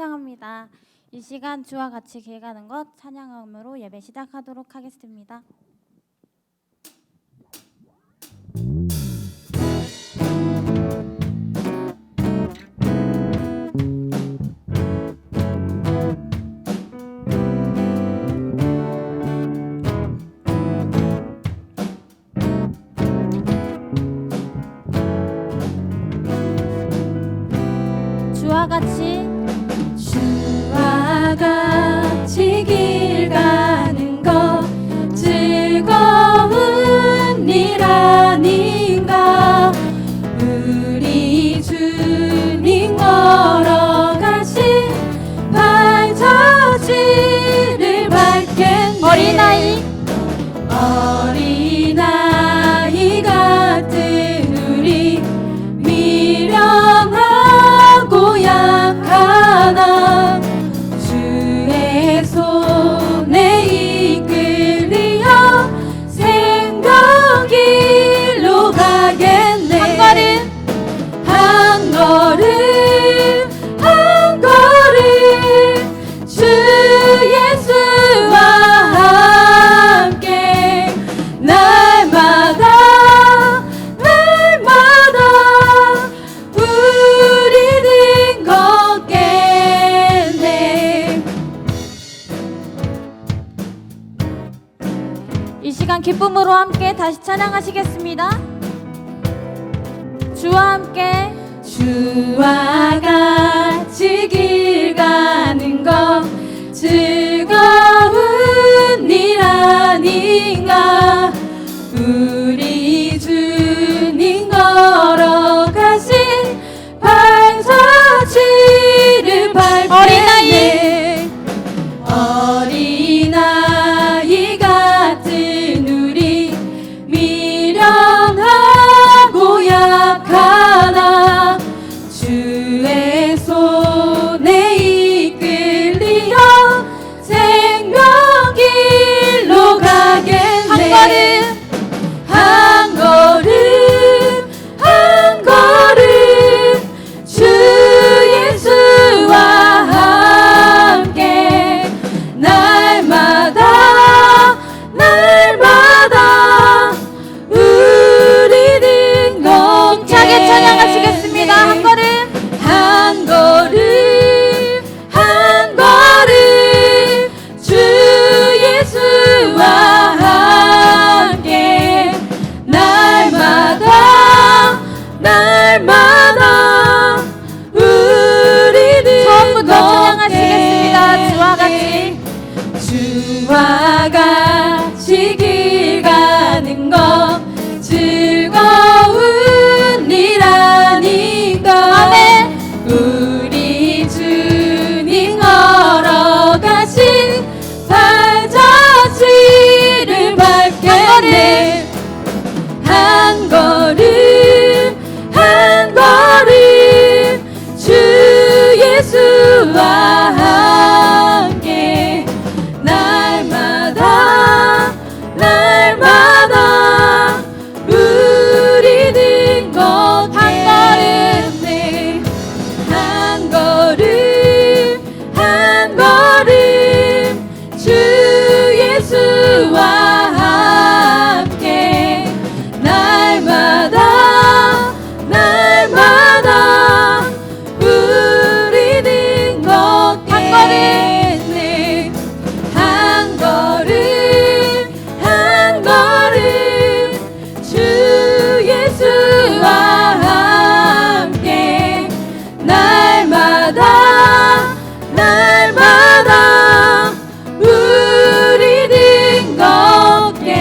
찬양합니다. 이 시간 주와 같이 길 가는 것 찬양음으로 예배 시작하도록 하겠습니다. 주와 같이 길 가는 것 즐거운 일 아닌가. 우리 주님 걸어가신 발자취를 밟겠네. 어린아이 같은 우리 미련하고 약하나 주의 손에 이끌리어 생명길로 가겠네. 한 걸음 주 예수와 함께 날마다 우리는 걷겠네. 이 시간 기쁨으로 함께 다시 찬양하시겠습니다. 주와 같이 길 가는 것 즐거운 일 아닌가. 우리 주님 걸어가신 발자취를 밟겠네. 어린아이 같은 우리 미련하고 약하나 주의 손에 이끌리어 생명길로 가겠네. 한 걸음 주 예수와 함께 날마다 우리는 걷게. 힘차게 찬양하시겠습니다. 한 걸음 주 예수와 함께 날마다 우리는 처음부터 찬양하시겠습니다. 주와 같이 길 가는 것 즐거운 일 아닌가. 우리 주님 걸어가신 발자취를 밟겠네. 한 걸음 주 예수와 함께 날마다 우리는 걷겠네. 한 걸음 주 예수와 함께 날마다 우리는 걷겠네. 한 걸음 주 예수와 함께 날마다 우리는 걷겠네.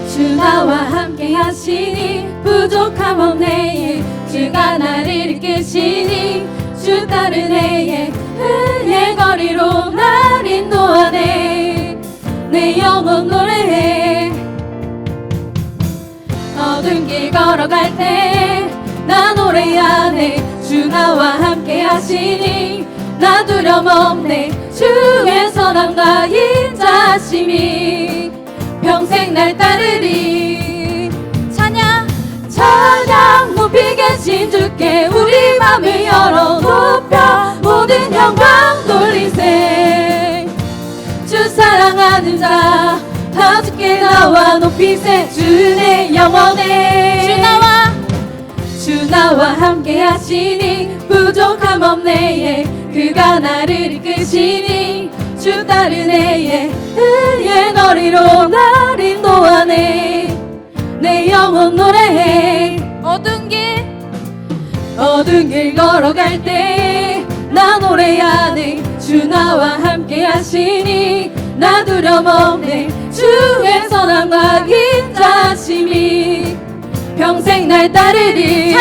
주 나와 함께 하시니 부족함 없네. 주가 나를 이끄시니 주 따르네. 은혜 거리로 날 인도하네. 영혼 노래해. 어두운 길 걸어갈 때 나 노래하네. 주 나와 함께 하시니 나 두려움 없네. 주의 선함과 인자심이 평생 날 따르리. 찬양 찬양 높이 계신 주께 우리 맘을 열어 높여 모든 영광 돌리세. 주 사랑하는 자 다 주께 나와 높이세. 주의 영원해. 주 나와 함께 하시니 부족함 없네. 그가 나를 이끄시니 주 따르네. 은혜의 너리로 날 인도하네. 내 영혼 노래해. 어두운 길 걸어갈 때 나 노래하네. 주 나와 함께 하시니 나 두려움 없네. 주의 선함과 인자심이 평생 날 따르리.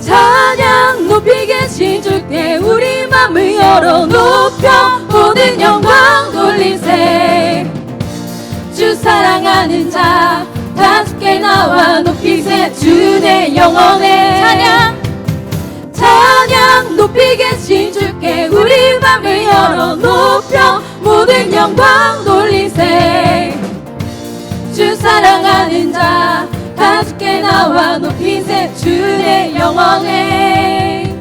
찬양 높이 계신 주께 우리 맘을 열어 높여 모든 영광 돌리세. 주 사랑하는 자 다 주께 나와 높이세. 주의 영원해. 찬양 높이 계신 주께 우리 맘을 열어 높여 모든 영광 돌리세. 주 사랑하는 자 다 주께 나와 높이세. 주의 영원해.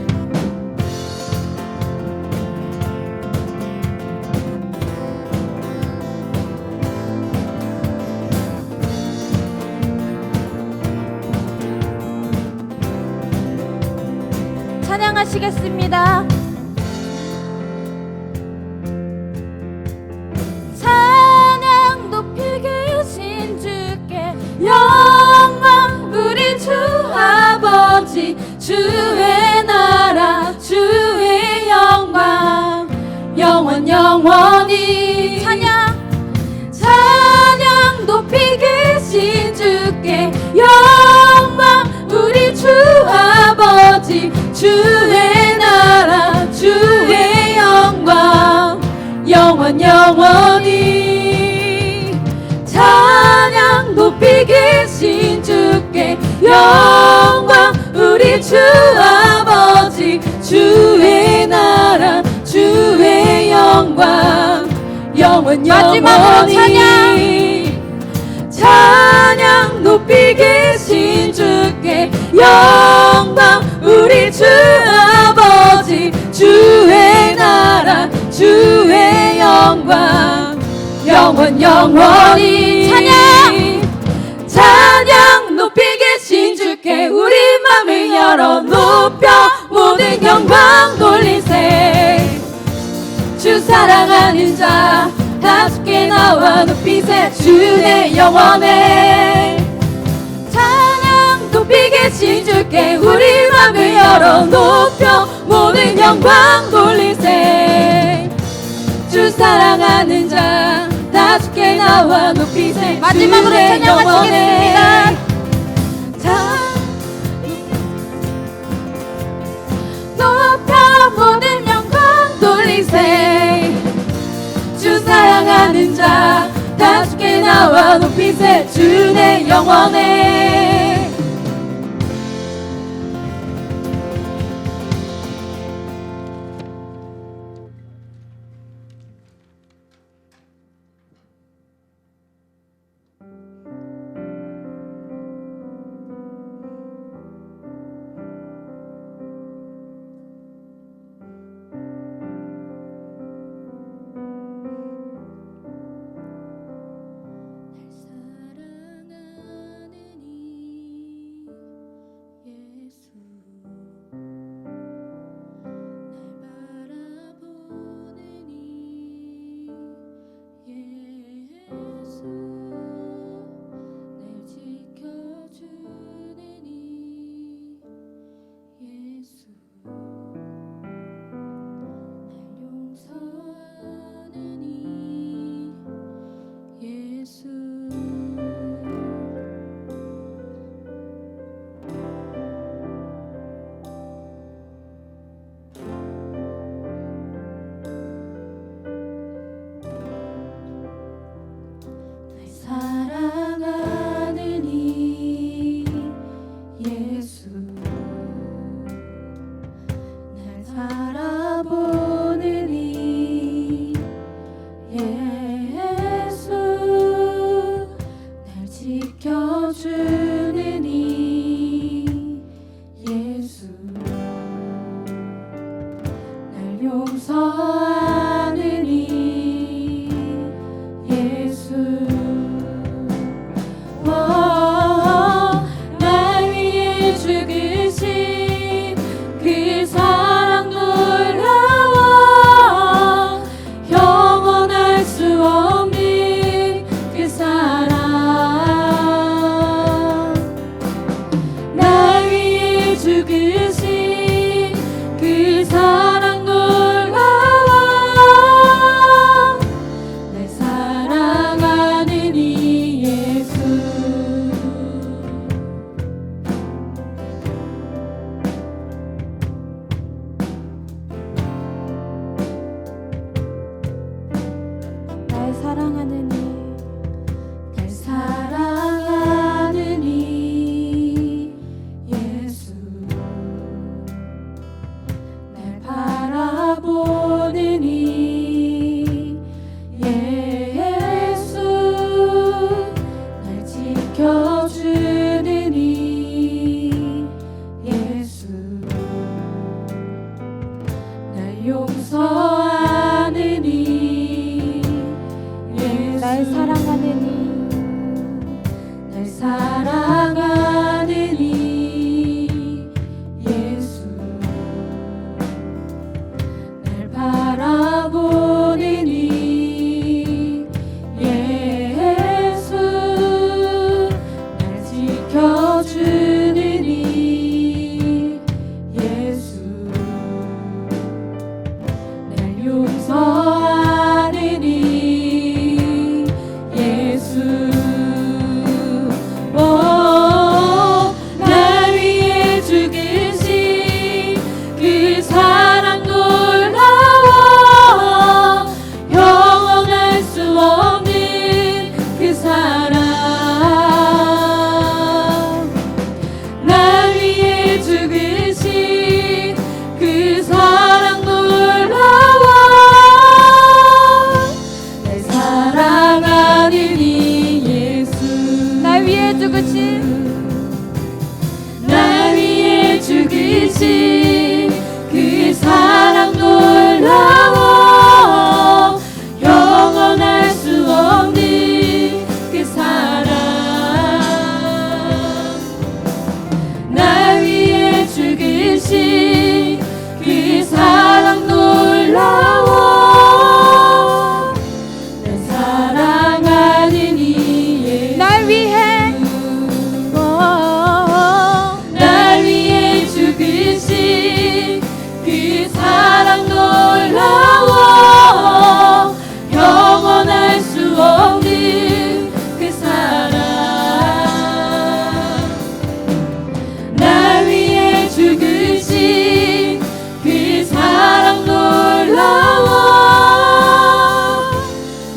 찬양하시겠습니다. 찬양 높이 계신 주께 영광 우리 주 아버지. 주의 나라 주의 영광 영원 영원히. 찬양 높이 계신 주께 영광 우리 주 아버지. 주의 나라 주의 영광 영원 영원히. 찬양 높이 계신 주께 영광 우리 주 아버지. 주의 나라 주의 영광 영원 영원히. 찬양 높이 계신 주께 영광 우리 주 아버지. 주의 나라 주의 영광 영원 영원히. 찬양 높이 계신 주께 우리 맘을 열어 높여 모든 영광 돌리세. 주 사랑하는 자 다 주께 나와 높이세. 주의 영원해. 찬양 높이 계신 주께 우리 맘을 열어 높여 모든 영광 돌리세. 주 사랑하는 자 다 주께 나와 높이세. 마지막으로 찬양하시겠습니다. 높여 모든 영광 돌리세. 주 사랑하는 자 다 주께 나와 높이세. 주의 영원해. 사랑하는 이 날 사랑하는 이 예수 날 바라보는 이 예수 날 지켜주는 이 예수 날 용서하는 이 예수 날 사랑하는 이 날 사랑하는 이 예수 날 바라보는 이 예수 날 지켜주는 이 예수 날 용서하는 이 예수 날 위해 죽으신 그 사랑 놀라워 영원할 수 없는 그 사랑 날 위해 죽으신 그 사랑 놀라워 날 사랑하는 이 예수 날 위해 죽으신 날 위해 죽으신 그 사랑 놀라워 영원할 수 없는 그 사랑 날 위해 죽으신 그 사랑 놀라워 날 사랑하는 이 예수 날 위해 날 위해 죽으신 그 사랑 놀라워 영원할 수 없는 그 사랑 날 위해 죽으신 그 사랑 놀라워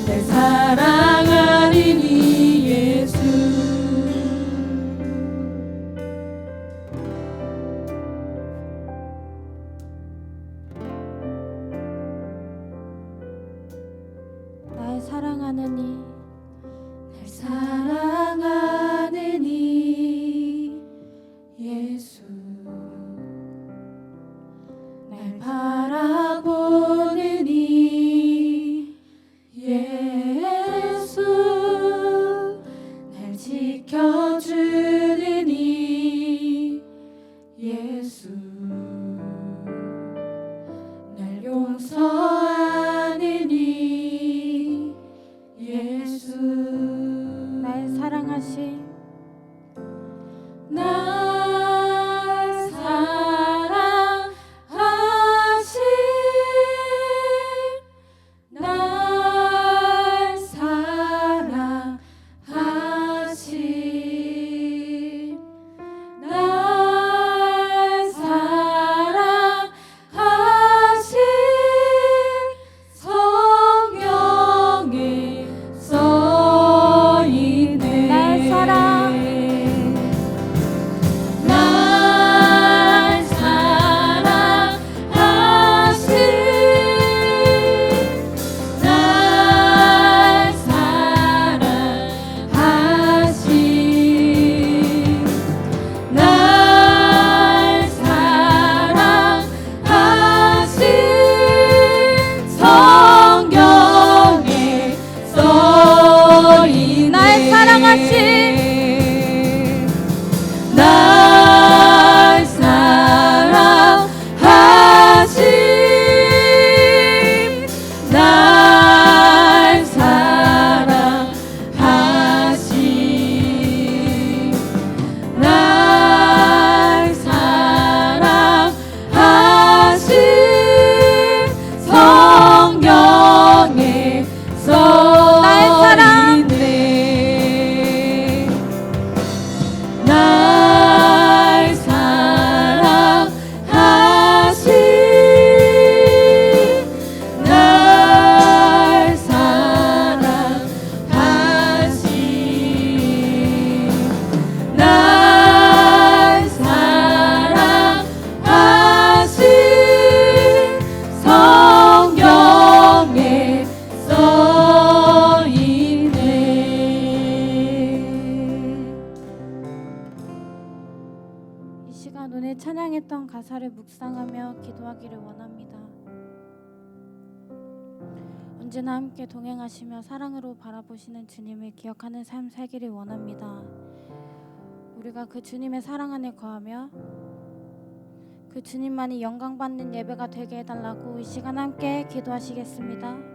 날 사랑하는 이 예수 날 사랑하는 이 날 사랑하는 이 예수 날 바라보는 이 예수 날 지켜주는 이 예수 날 용서하는 이 예수 가사를 묵상하며 기도하기를 원합니다. 언제나 함께 동행하시며 사랑으로 바라보시는 주님을 기억하는 삶 살기를 원합니다. 우리가 그 주님의 사랑 안에 거하며 그 주님만이 영광받는 예배가 되게 해달라고 이 시간 함께 기도하시겠습니다.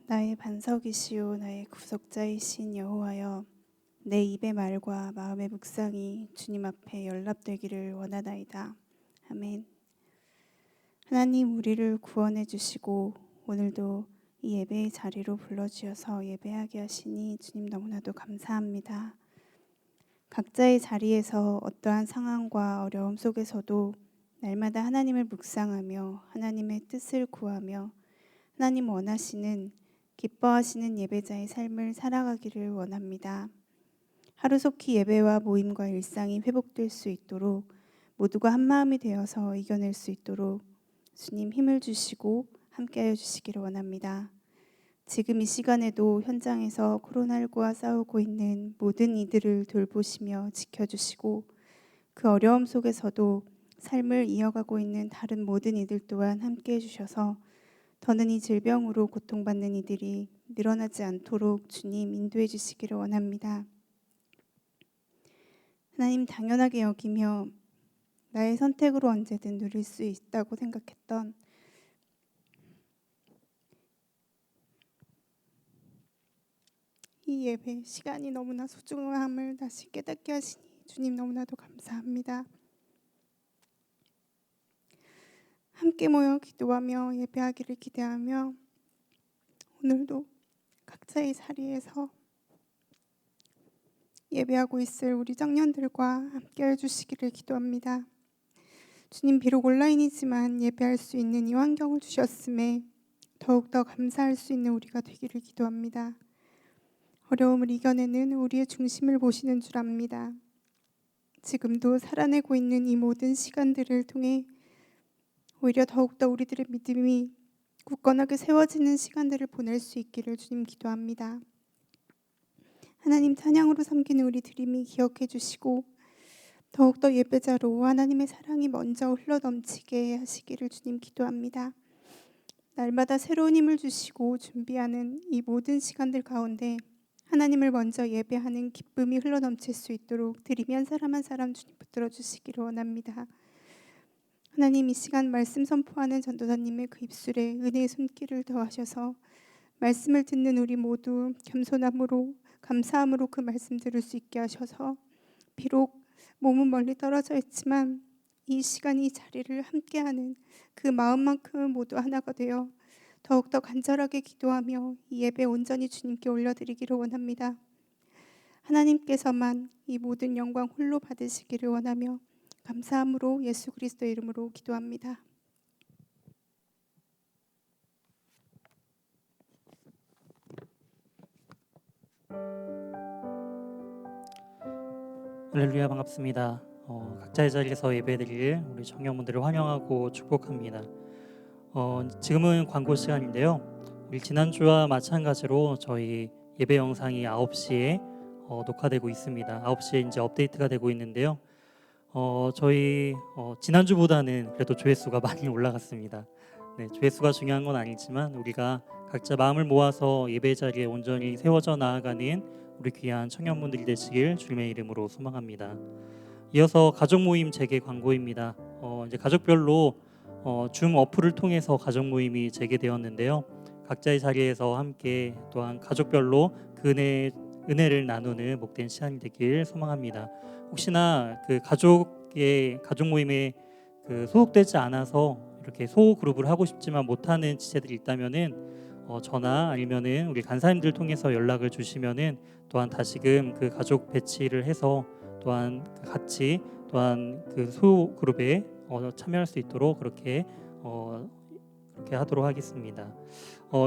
나의 반석이시오 나의 구속자이신 여호와여, 내 입의 말과 마음의 묵상이 주님 앞에 연락되기를 원하나이다. 아멘. 하나님, 우리를 구원해 주시고 오늘도 이 예배의 자리로 불러주셔서 예배하게 하시니 주님 너무나도 감사합니다. 각자의 자리에서 어떠한 상황과 어려움 속에서도 날마다 하나님을 묵상하며 하나님의 뜻을 구하며 하나님 원하시는 기뻐하시는 예배자의 삶을 살아가기를 원합니다. 하루속히 예배와 모임과 일상이 회복될 수 있도록 모두가 한마음이 되어서 이겨낼 수 있도록 주님 힘을 주시고 함께하여 주시기를 원합니다. 지금 이 시간에도 현장에서 코로나19와 싸우고 있는 모든 이들을 돌보시며 지켜주시고 그 어려움 속에서도 삶을 이어가고 있는 다른 모든 이들 또한 함께해 주셔서 더는 이 질병으로 고통받는 이들이 늘어나지 않도록 주님 인도해 주시기를 원합니다. 하나님, 당연하게 여기며 나의 선택으로 언제든 누릴 수 있다고 생각했던 이 예배 시간이 너무나 소중함을 다시 깨닫게 하시니 주님 너무나도 감사합니다. 함께 모여 기도하며 예배하기를 기대하며 오늘도 각자의 자리에서 예배하고 있을 우리 청년들과 함께 해주시기를 기도합니다. 주님, 비록 온라인이지만 예배할 수 있는 이 환경을 주셨음에 더욱더 감사할 수 있는 우리가 되기를 기도합니다. 어려움을 이겨내는 우리의 중심을 보시는 줄 압니다. 지금도 살아내고 있는 이 모든 시간들을 통해 오히려 더욱더 우리들의 믿음이 굳건하게 세워지는 시간들을 보낼 수 있기를 주님 기도합니다. 하나님, 찬양으로 섬기는 우리 드림이 기억해 주시고 더욱더 예배자로 하나님의 사랑이 먼저 흘러넘치게 하시기를 주님 기도합니다. 날마다 새로운 힘을 주시고 준비하는 이 모든 시간들 가운데 하나님을 먼저 예배하는 기쁨이 흘러넘칠 수 있도록 드림이 한 사람 한 사람 주님 붙들어 주시기를 원합니다. 하나님, 이 시간 말씀 선포하는 전도사님의 그 입술에 은혜의 손길을 더하셔서 말씀을 듣는 우리 모두 겸손함으로 감사함으로 그 말씀 들을 수 있게 하셔서 비록 몸은 멀리 떨어져 있지만 이 시간 이 자리를 함께하는 그 마음만큼은 모두 하나가 되어 더욱더 간절하게 기도하며 이 예배 온전히 주님께 올려드리기를 원합니다. 하나님께서만 이 모든 영광 홀로 받으시기를 원하며 감사함으로 예수 그리스도의 이름으로 기도합니다. 할렐루야, 반갑습니다. 각자의 자리에서 예배드릴 우리 청년분들을 환영하고 축복합니다. 지금은 광고 시간인데요. 우리 지난주와 마찬가지로 저희 예배 영상이 9시에 녹화되고 있습니다. 9시에 이제 업데이트가 되고 있는데요. 저희 지난주보다는 그래도 조회수가 많이 올라갔습니다. 네, 조회수가 중요한 건 아니지만 우리가 각자 마음을 모아서 예배 자리에 온전히 세워져 나아가는 우리 귀한 청년분들이 되시길 주님의 이름으로 소망합니다. 이어서 가족 모임 재개 광고입니다. 이제 가족별로 줌 어플을 통해서 가족 모임이 재개되었는데요. 각자의 자리에서 함께 또한 가족별로 그 은혜를 나누는 복된 시간이 되길 소망합니다. 혹시나 그 가족 모임에 소속되지 않아서 이렇게 소그룹을 하고 싶지만 못하는 지체들이 있다면은 저나 아니면은 우리 간사님들 통해서 연락을 주시면은 또한 다시금 그 가족 배치를 해서 또한 같이 또한 그 소그룹에 참여할 수 있도록 그렇게 하도록 하겠습니다.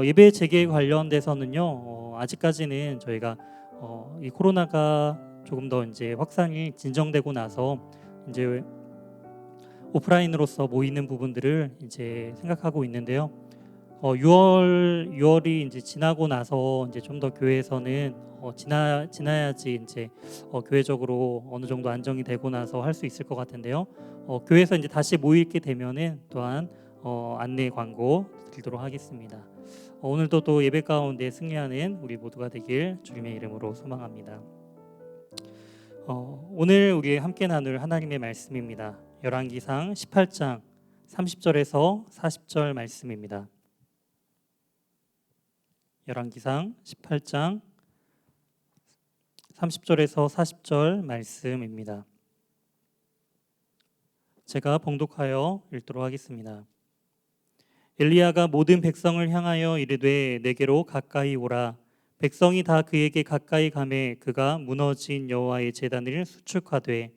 예배 재개 관련돼서는요, 아직까지는 저희가 이 코로나가 조금 더 이제 확산이 진정되고 나서 이제 오프라인으로서 모이는 부분들을 이제 생각하고 있는데요. 6월이 이제 지나고 나서 이제 좀 더 교회에서는 지나야지 이제 교회적으로 어느 정도 안정이 되고 나서 할 수 있을 것 같은데요. 교회에서 이제 다시 모이게 되면은 또한 안내 광고 드리도록 하겠습니다. 오늘도 또 예배 가운데 승리하는 우리 모두가 되길 주님의 이름으로 소망합니다. 오늘 우리 함께 나눌 하나님의 말씀입니다. 열왕기상 18장 30절에서 40절 말씀입니다. 열왕기상 18장 30절에서 40절 말씀입니다. 제가 봉독하여 읽도록 하겠습니다. 엘리야가 모든 백성을 향하여 이르되 내게로 가까이 오라. 백성이 다 그에게 가까이 가매 그가 무너진 여호와의 제단을 수축하되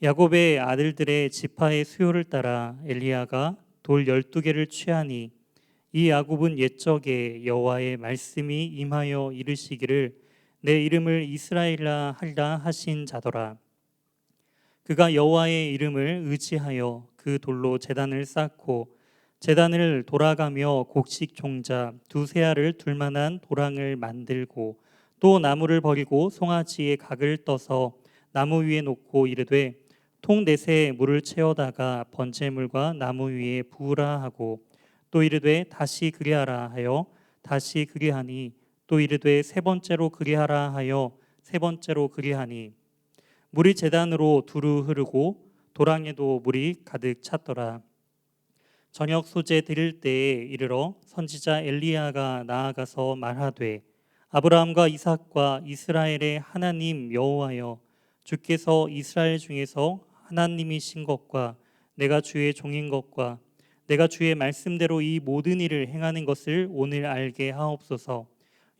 야곱의 아들들의 지파의 수요를 따라 엘리야가 돌 12개를 취하니 이 야곱은 옛적에 여호와의 말씀이 임하여 이르시기를 내 이름을 이스라엘라 하리라 하신 자더라. 그가 여호와의 이름을 의지하여 그 돌로 제단을 쌓고 제단을 돌아가며 곡식 종자 두세 알을 둘 만한 도랑을 만들고 또 나무를 버리고 송아지의 각을 떠서 나무 위에 놓고 이르되 통 넷에 물을 채워다가 번제물과 나무 위에 부으라 하고 또 이르되 다시 그리하라 하여 다시 그리하니 또 이르되 세 번째로 그리하라 하여 세 번째로 그리하니 물이 제단으로 두루 흐르고 도랑에도 물이 가득 찼더라. 저녁 소재 드릴 때에 이르러 선지자 엘리야가 나아가서 말하되 아브라함과 이삭과 이스라엘의 하나님 여호와여 주께서 이스라엘 중에서 하나님이신 것과 내가 주의 종인 것과 내가 주의 말씀대로 이 모든 일을 행하는 것을 오늘 알게 하옵소서.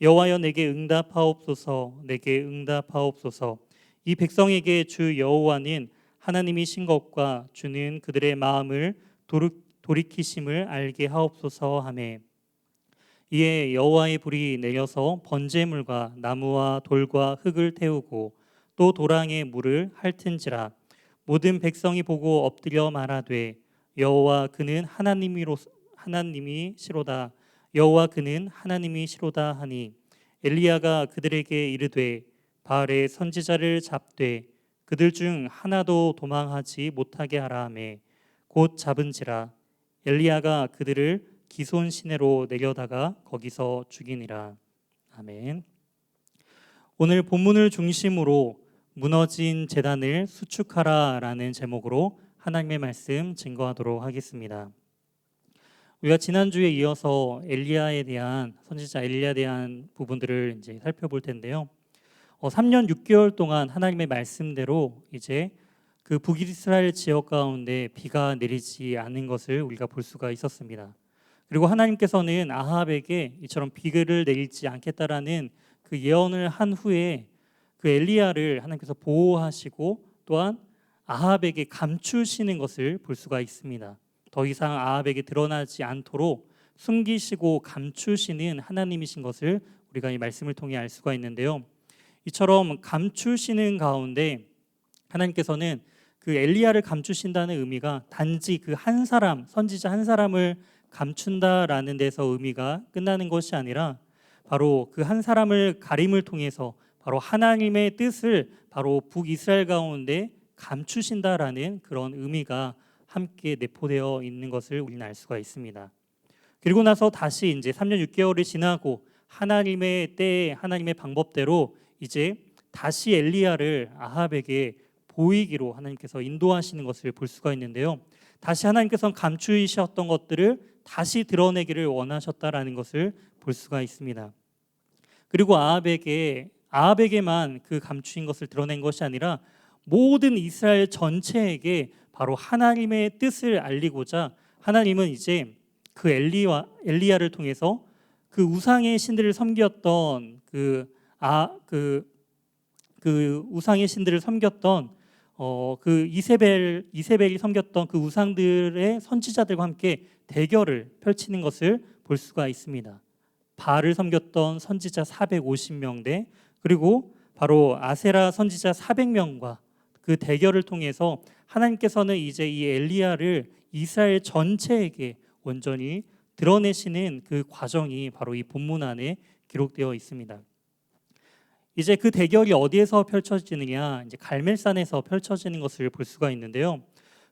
여호와여 내게 응답하옵소서. 내게 응답하옵소서. 이 백성에게 주 여호와는 하나님이신 것과 주는 그들의 마음을 돌이키심을 알게 하옵소서 하매 이에 여호와의 불이 내려서 번제물과 나무와 돌과 흙을 태우고 또 도랑에 물을 핥은지라 모든 백성이 보고 엎드려 말하되 여호와 그는 하나님이시로다. 여호와 그는 하나님이시로다 하니 엘리야가 그들에게 이르되 바알의 선지자를 잡되 그들 중 하나도 도망하지 못하게 하라 하매 곧 잡은지라 엘리야가 그들을 기손 시내로 내려다가 거기서 죽이니라. 아멘. 오늘 본문을 중심으로 무너진 제단을 수축하라라는 제목으로 하나님의 말씀 증거하도록 하겠습니다. 우리가 지난주에 이어서 엘리야에 대한 선지자 엘리야에 대한 부분들을 이제 살펴볼 텐데요. 3년 6개월 동안 하나님의 말씀대로 이제 그 북이스라엘 지역 가운데 비가 내리지 않는 것을 우리가 볼 수가 있었습니다. 그리고 하나님께서는 아합에게 이처럼 비를 내리지 않겠다라는 그 예언을 한 후에 그 엘리야를 하나님께서 보호하시고 또한 아합에게 감추시는 것을 볼 수가 있습니다. 더 이상 아합에게 드러나지 않도록 숨기시고 감추시는 하나님이신 것을 우리가 이 말씀을 통해 알 수가 있는데요. 이처럼 감추시는 가운데 하나님께서는 그 엘리야를 감추신다는 의미가 단지 그 한 사람, 선지자 한 사람을 감춘다라는 데서 의미가 끝나는 것이 아니라 바로 그 한 사람을 가림을 통해서 바로 하나님의 뜻을 바로 북이스라엘 가운데 감추신다라는 그런 의미가 함께 내포되어 있는 것을 우리는 알 수가 있습니다. 그리고 나서 다시 이제 3년 6개월이 지나고 하나님의 때에 하나님의 방법대로 이제 다시 엘리야를 아합에게 보이기로 하나님께서 인도하시는 것을 볼 수가 있는데요. 다시 하나님께서는 감추셨던 것들을 다시 드러내기를 원하셨다라는 것을 볼 수가 있습니다. 그리고 아합에게만 그 감추인 것을 드러낸 것이 아니라 모든 이스라엘 전체에게 바로 하나님의 뜻을 알리고자 하나님은 이제 그 엘리야를 통해서 그 우상의 신들을 섬겼던 그 우상의 신들을 섬겼던 그 이세벨이 섬겼던 그 우상들의 선지자들과 함께 대결을 펼치는 것을 볼 수가 있습니다. 바알을 섬겼던 선지자 450명 대 그리고 바로 아세라 선지자 400명과 그 대결을 통해서 하나님께서는 이제 이 엘리야를 이스라엘 전체에게 온전히 드러내시는 그 과정이 바로 이 본문 안에 기록되어 있습니다. 이제 그 대결이 어디에서 펼쳐지느냐, 이제 갈멜산에서 펼쳐지는 것을 볼 수가 있는데요.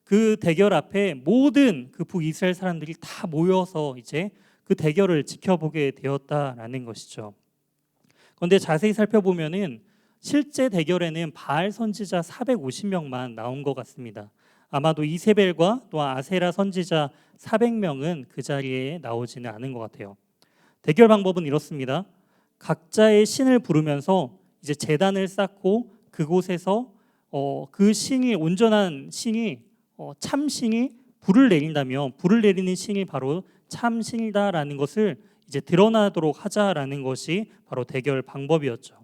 그 대결 앞에 모든 그 북이스라엘 사람들이 다 모여서 이제 그 대결을 지켜보게 되었다라는 것이죠. 그런데 자세히 살펴보면은 실제 대결에는 바알 선지자 450명만 나온 것 같습니다. 아마도 이세벨과 또 아세라 선지자 400명은 그 자리에 나오지는 않은 것 같아요. 대결 방법은 이렇습니다. 각자의 신을 부르면서 이제 제단을 쌓고 그곳에서 그 신이 온전한 신이 참신이 불을 내린다면 불을 내리는 신이 바로 참신이다라는 것을 이제 드러나도록 하자라는 것이 바로 대결 방법이었죠.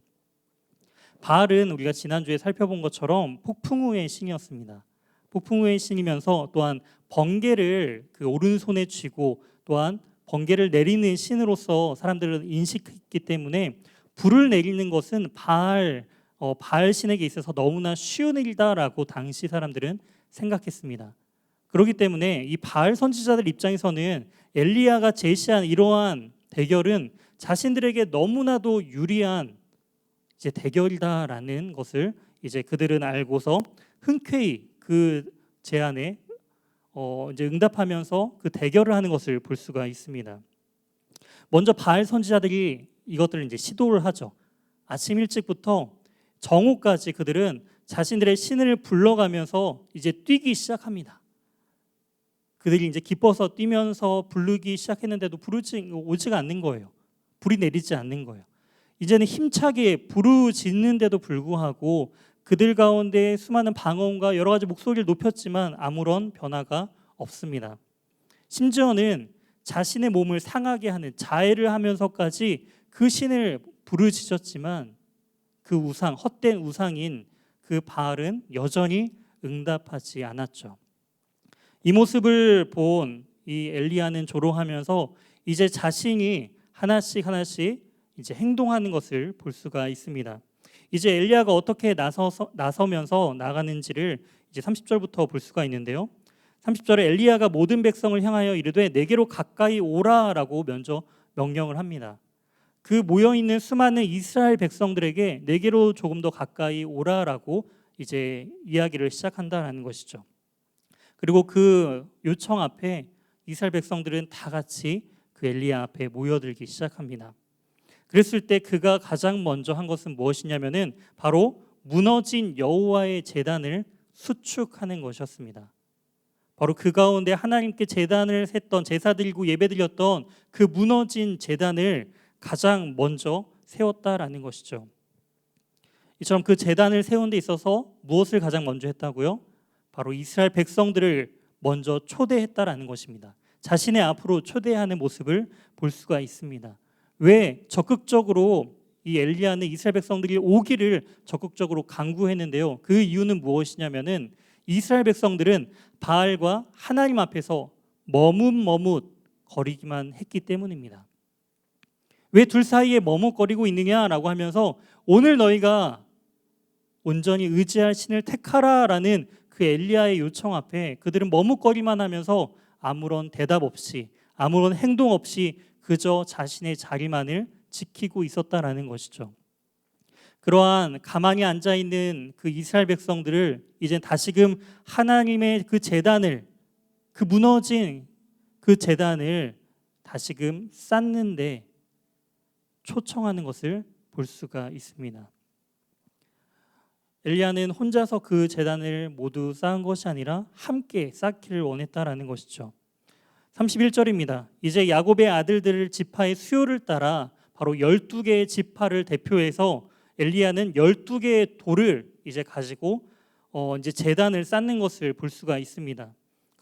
바알은 우리가 지난주에 살펴본 것처럼 폭풍우의 신이었습니다. 폭풍우의 신이면서 또한 번개를 그 오른손에 쥐고 또한 번개를 내리는 신으로서 사람들은 인식했기 때문에 불을 내리는 것은 바알 신에게 있어서 너무나 쉬운 일이다라고 당시 사람들은 생각했습니다. 그렇기 때문에 이 바알 선지자들 입장에서는 엘리야가 제시한 이러한 대결은 자신들에게 너무나도 유리한 이제 대결이다라는 것을 이제 그들은 알고서 흔쾌히 그 제안에 이제 응답하면서 그 대결을 하는 것을 볼 수가 있습니다. 먼저 바알 선지자들이 이것들을 이제 시도를 하죠. 아침 일찍부터 정오까지 그들은 자신들의 신을 불러가면서 이제 뛰기 시작합니다. 그들이 이제 기뻐서 뛰면서 부르기 시작했는데도 오지가 않는 거예요. 불이 내리지 않는 거예요. 이제는 힘차게 부르짖는데도 불구하고 그들 가운데 수많은 방언과 여러 가지 목소리를 높였지만 아무런 변화가 없습니다. 심지어는 자신의 몸을 상하게 하는 자해를 하면서까지 그 신을 부르짖었지만 그 우상, 헛된 우상인 그 바알은 여전히 응답하지 않았죠. 이 모습을 본 이 엘리야는 조롱하면서 이제 자신이 하나씩 이제 행동하는 것을 볼 수가 있습니다. 이제 엘리야가 어떻게 나서면서 나가는지를 이제 30절부터 볼 수가 있는데요. 30절에 엘리야가 모든 백성을 향하여 이르되 내게로 가까이 오라라고 먼저 명령을 합니다. 그 모여 있는 수많은 이스라엘 백성들에게 내게로 조금 더 가까이 오라라고 이제 이야기를 시작한다라는 것이죠. 그리고 그 요청 앞에 이스라엘 백성들은 다 같이 그 엘리야 앞에 모여들기 시작합니다. 그랬을 때 그가 가장 먼저 한 것은 무엇이냐면은 바로 무너진 여호와의 제단을 수축하는 것이었습니다. 바로 그 가운데 하나님께 제단을 했던 제사드리고 예배드렸던 그 무너진 제단을 가장 먼저 세웠다라는 것이죠. 이처럼 그 제단을 세운 데 있어서 무엇을 가장 먼저 했다고요? 바로 이스라엘 백성들을 먼저 초대했다라는 것입니다. 자신의 앞으로 초대하는 모습을 볼 수가 있습니다. 왜 적극적으로 이 엘리야는 이스라엘 백성들이 오기를 적극적으로 강구했는데요. 그 이유는 무엇이냐면은 이스라엘 백성들은 바알과 하나님 앞에서 머뭇머뭇 거리기만 했기 때문입니다. 왜 둘 사이에 머뭇거리고 있느냐라고 하면서 오늘 너희가 온전히 의지할 신을 택하라라는 그 엘리야의 요청 앞에 그들은 머뭇거리만 하면서 아무런 대답 없이 아무런 행동 없이 그저 자신의 자리만을 지키고 있었다라는 것이죠. 그러한 가만히 앉아 있는 그 이스라엘 백성들을 이제 다시금 하나님의 그 제단을 그 무너진 그 제단을 다시금 쌓는데 초청하는 것을 볼 수가 있습니다. 엘리야는 혼자서 그 제단을 모두 쌓은 것이 아니라 함께 쌓기를 원했다라는 것이죠. 31절입니다. 이제 야곱의 아들들 지파의 수요를 따라 바로 12개의 지파를 대표해서 엘리야는 12개의 돌을 이제 가지고 이제 제단을 쌓는 것을 볼 수가 있습니다.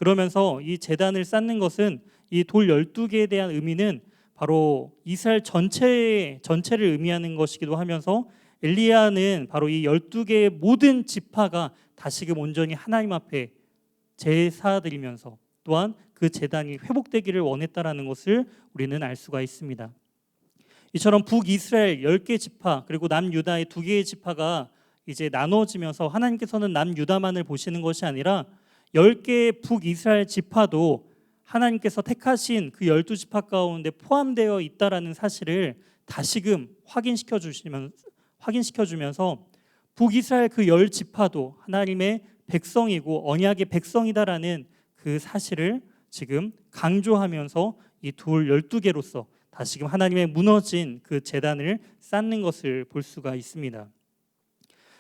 그러면서 이 제단을 쌓는 것은 이 돌 12개에 대한 의미는 바로 이스라엘 전체를 의미하는 것이기도 하면서 엘리야는 바로 이 12개의 모든 지파가 다시금 온전히 하나님 앞에 제사드리면서 또한 그 제단이 회복되기를 원했다라는 것을 우리는 알 수가 있습니다. 이처럼 북이스라엘 10개 지파 그리고 남유다의 2개의 지파가 이제 나눠지면서 하나님께서는 남유다만을 보시는 것이 아니라 10개의 북이스라엘 지파도 하나님께서 택하신 그 12지파 가운데 포함되어 있다라는 사실을 다시금 확인시켜 주면서 북이스라엘 그 10지파도 하나님의 백성이고 언약의 백성이다라는 그 사실을 지금 강조하면서 이 돌 12개로서 다시금 하나님의 무너진 그 제단을 쌓는 것을 볼 수가 있습니다.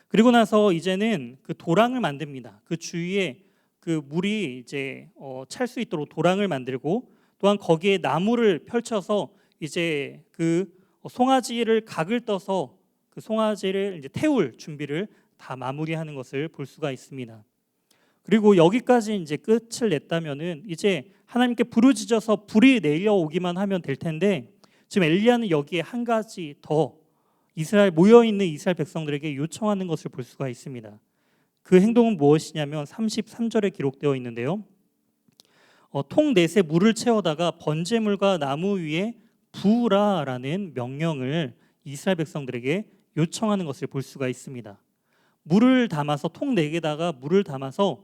그리고 나서 이제는 그 도랑을 만듭니다. 그 주위에 그 물이 이제 찰 수 있도록 도랑을 만들고 또한 거기에 나무를 펼쳐서 이제 그 송아지를 각을 떠서 그 송아지를 이제 태울 준비를 다 마무리하는 것을 볼 수가 있습니다. 그리고 여기까지 이제 끝을 냈다면은 이제 하나님께 부르짖어서 불이 내려오기만 하면 될 텐데 지금 엘리야는 여기에 한 가지 더 이스라엘 모여 있는 이스라엘 백성들에게 요청하는 것을 볼 수가 있습니다. 그 행동은 무엇이냐면 33절에 기록되어 있는데요. 통 넷에 물을 채워다가 번제물과 나무 위에 부으라라는 명령을 이스라엘 백성들에게 요청하는 것을 볼 수가 있습니다. 물을 담아서 통 4개다가 물을 담아서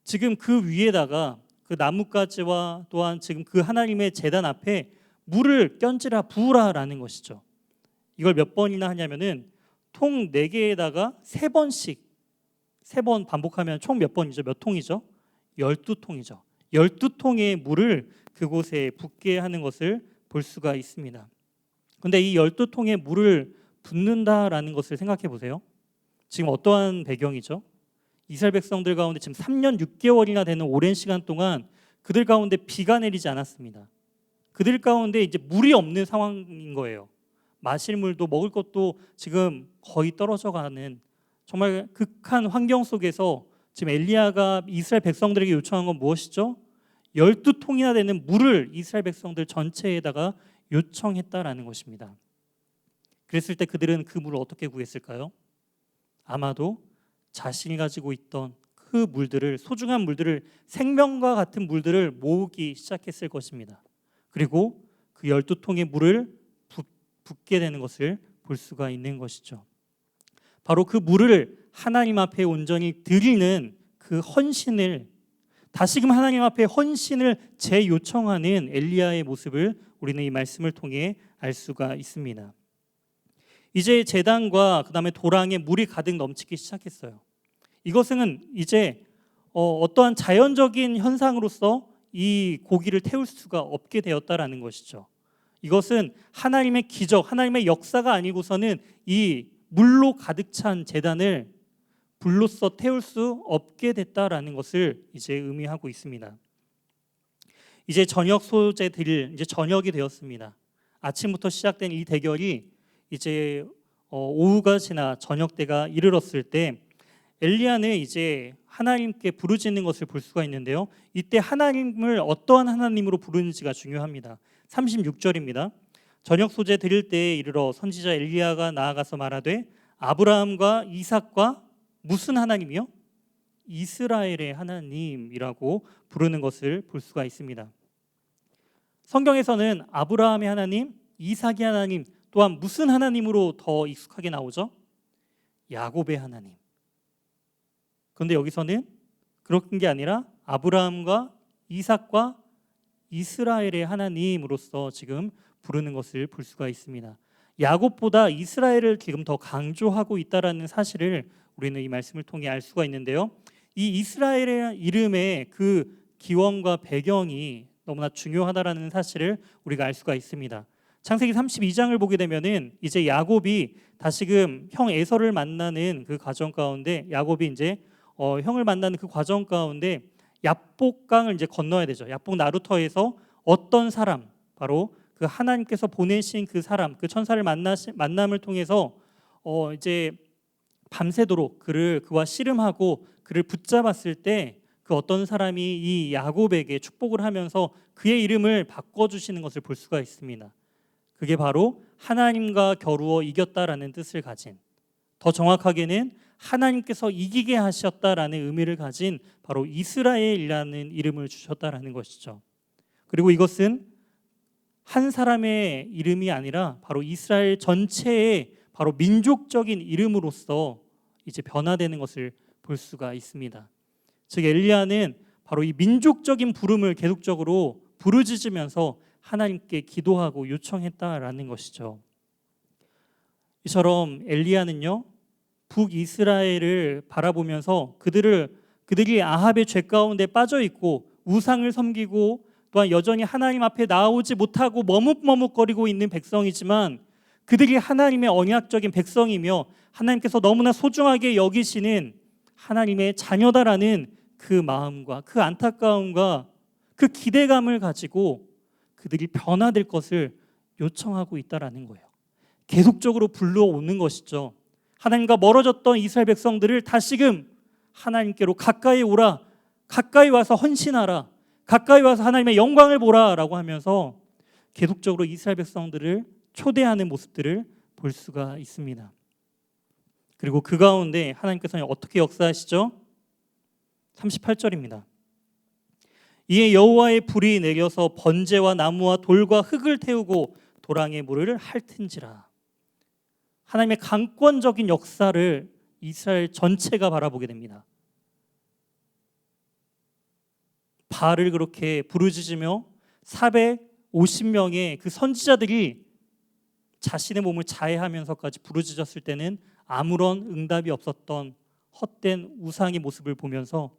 지금 그 위에다가 그 나뭇가지와 또한 지금 그 하나님의 제단 앞에 물을 껴ঞ্지라 부으라라는 것이죠. 이걸 몇 번이나 하냐면은 통 4개에다가 3번씩 3번 반복하면 총 몇 번이죠? 몇 통이죠? 12통이죠. 12통의 물을 그곳에 붓게 하는 것을 볼 수가 있습니다. 그런데 이 12통의 물을 붓는다라는 것을 생각해 보세요. 지금 어떠한 배경이죠? 이스라엘 백성들 가운데 지금 3년 6개월이나 되는 오랜 시간 동안 그들 가운데 비가 내리지 않았습니다. 그들 가운데 이제 물이 없는 상황인 거예요. 마실 물도 먹을 것도 지금 거의 떨어져 가는 정말 극한 환경 속에서 지금 엘리야가 이스라엘 백성들에게 요청한 건 무엇이죠? 12통이나 되는 물을 이스라엘 백성들 전체에다가 요청했다라는 것입니다. 그랬을 때 그들은 그 물을 어떻게 구했을까요? 아마도 자신이 가지고 있던 그 물들을, 소중한 물들을, 생명과 같은 물들을 모으기 시작했을 것입니다. 그리고 그 12통의 물을 붓게 되는 것을 볼 수가 있는 것이죠. 바로 그 물을 하나님 앞에 온전히 드리는 그 헌신을, 다시금 하나님 앞에 헌신을 재요청하는 엘리야의 모습을 우리는 이 말씀을 통해 알 수가 있습니다. 이제 제단과 그 다음에 도랑에 물이 가득 넘치기 시작했어요. 이것은 이제 어떠한 자연적인 현상으로서 이 고기를 태울 수가 없게 되었다라는 것이죠. 이것은 하나님의 기적, 하나님의 역사가 아니고서는 이 물로 가득 찬 제단을 불로써 태울 수 없게 됐다라는 것을 이제 의미하고 있습니다. 이제 저녁 소재 드릴 이제 저녁이 되었습니다. 아침부터 시작된 이 대결이 이제 오후가 지나 저녁 때가 이르렀을 때 엘리야는 이제 하나님께 부르짖는 것을 볼 수가 있는데요. 이때 하나님을 어떠한 하나님으로 부르는지가 중요합니다. 36절입니다. 저녁 소재 드릴 때에 이르러 선지자 엘리야가 나아가서 말하되 아브라함과 이삭과 무슨 하나님이요? 이스라엘의 하나님이라고 부르는 것을 볼 수가 있습니다. 성경에서는 아브라함의 하나님, 이삭의 하나님, 또한 무슨 하나님으로 더 익숙하게 나오죠? 야곱의 하나님. 그런데 여기서는 그런 게 아니라 아브라함과 이삭과 이스라엘의 하나님으로서 지금 부르는 것을 볼 수가 있습니다. 야곱보다 이스라엘을 지금 더 강조하고 있다라는 사실을 우리는 이 말씀을 통해 알 수가 있는데요. 이 이스라엘의 이름의 그 기원과 배경이 너무나 중요하다라는 사실을 우리가 알 수가 있습니다. 창세기 32장을 보게 되면은 이제 야곱이 다시금 형 에서를 만나는 그 과정 가운데 야곱이 이제 형을 만나는 그 과정 가운데 야복강을 이제 건너야 되죠. 야복 나루터에서 어떤 사람, 바로 그 하나님께서 보내신 그 사람, 그 천사를 만남을 통해서 이제 밤새도록 그와 씨름하고 그를 붙잡았을 때 그 어떤 사람이 이 야곱에게 축복을 하면서 그의 이름을 바꿔주시는 것을 볼 수가 있습니다. 그게 바로 하나님과 겨루어 이겼다라는 뜻을 가진, 더 정확하게는 하나님께서 이기게 하셨다라는 의미를 가진 바로 이스라엘이라는 이름을 주셨다라는 것이죠. 그리고 이것은 한 사람의 이름이 아니라 바로 이스라엘 전체의 바로 민족적인 이름으로서 이제 변화되는 것을 볼 수가 있습니다. 즉 엘리야는 바로 이 민족적인 부름을 계속적으로 부르짖으면서 하나님께 기도하고 요청했다라는 것이죠. 이처럼 엘리야는요, 북이스라엘을 바라보면서 그들이 아합의 죄 가운데 빠져 있고 우상을 섬기고 또한 여전히 하나님 앞에 나오지 못하고 머뭇머뭇거리고 있는 백성이지만, 그들이 하나님의 언약적인 백성이며 하나님께서 너무나 소중하게 여기시는 하나님의 자녀다라는 그 마음과 그 안타까움과 그 기대감을 가지고 그들이 변화될 것을 요청하고 있다라는 거예요. 계속적으로 불러오는 것이죠. 하나님과 멀어졌던 이스라엘 백성들을 다시금 하나님께로 가까이 오라, 가까이 와서 헌신하라, 가까이 와서 하나님의 영광을 보라라고 하면서 계속적으로 이스라엘 백성들을 초대하는 모습들을 볼 수가 있습니다. 그리고 그 가운데 하나님께서는 어떻게 역사하시죠? 38절입니다. 이에 여호와의 불이 내려서 번제와 나무와 돌과 흙을 태우고 도랑의 물을 핥은지라. 하나님의 강권적인 역사를 이스라엘 전체가 바라보게 됩니다. 바알을 그렇게 부르짖으며 450명의 그 선지자들이 자신의 몸을 자해하면서까지 부르짖었을 때는 아무런 응답이 없었던 헛된 우상의 모습을 보면서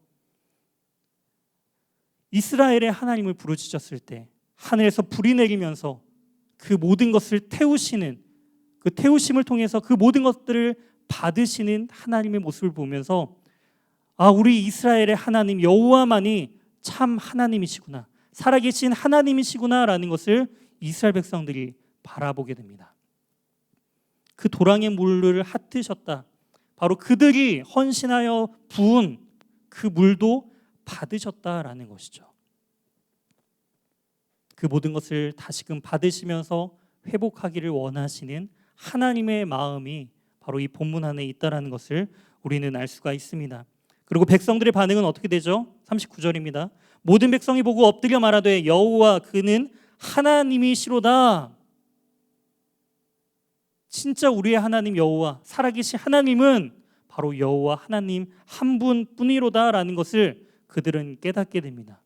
이스라엘의 하나님을 부르짖었을 때 하늘에서 불이 내리면서 그 모든 것을 태우시는, 그 태우심을 통해서 그 모든 것들을 받으시는 하나님의 모습을 보면서 우리 이스라엘의 하나님 여호와만이 참 하나님이시구나, 살아계신 하나님이시구나라는 것을 이스라엘 백성들이 바라보게 됩니다. 그 도랑의 물을 핥으셨다. 바로 그들이 헌신하여 부은 그 물도 받으셨다라는 것이죠. 그 모든 것을 다시금 받으시면서 회복하기를 원하시는 하나님의 마음이 바로 이 본문 안에 있다라는 것을 우리는 알 수가 있습니다. 그리고 백성들의 반응은 어떻게 되죠? 39절입니다. 모든 백성이 보고 엎드려 말하되 여호와 그는 하나님이시로다. 진짜 우리의 하나님 여호와, 살아계신 하나님은 바로 여호와 하나님 한 분뿐이로다라는 것을 그들은 깨닫게 됩니다.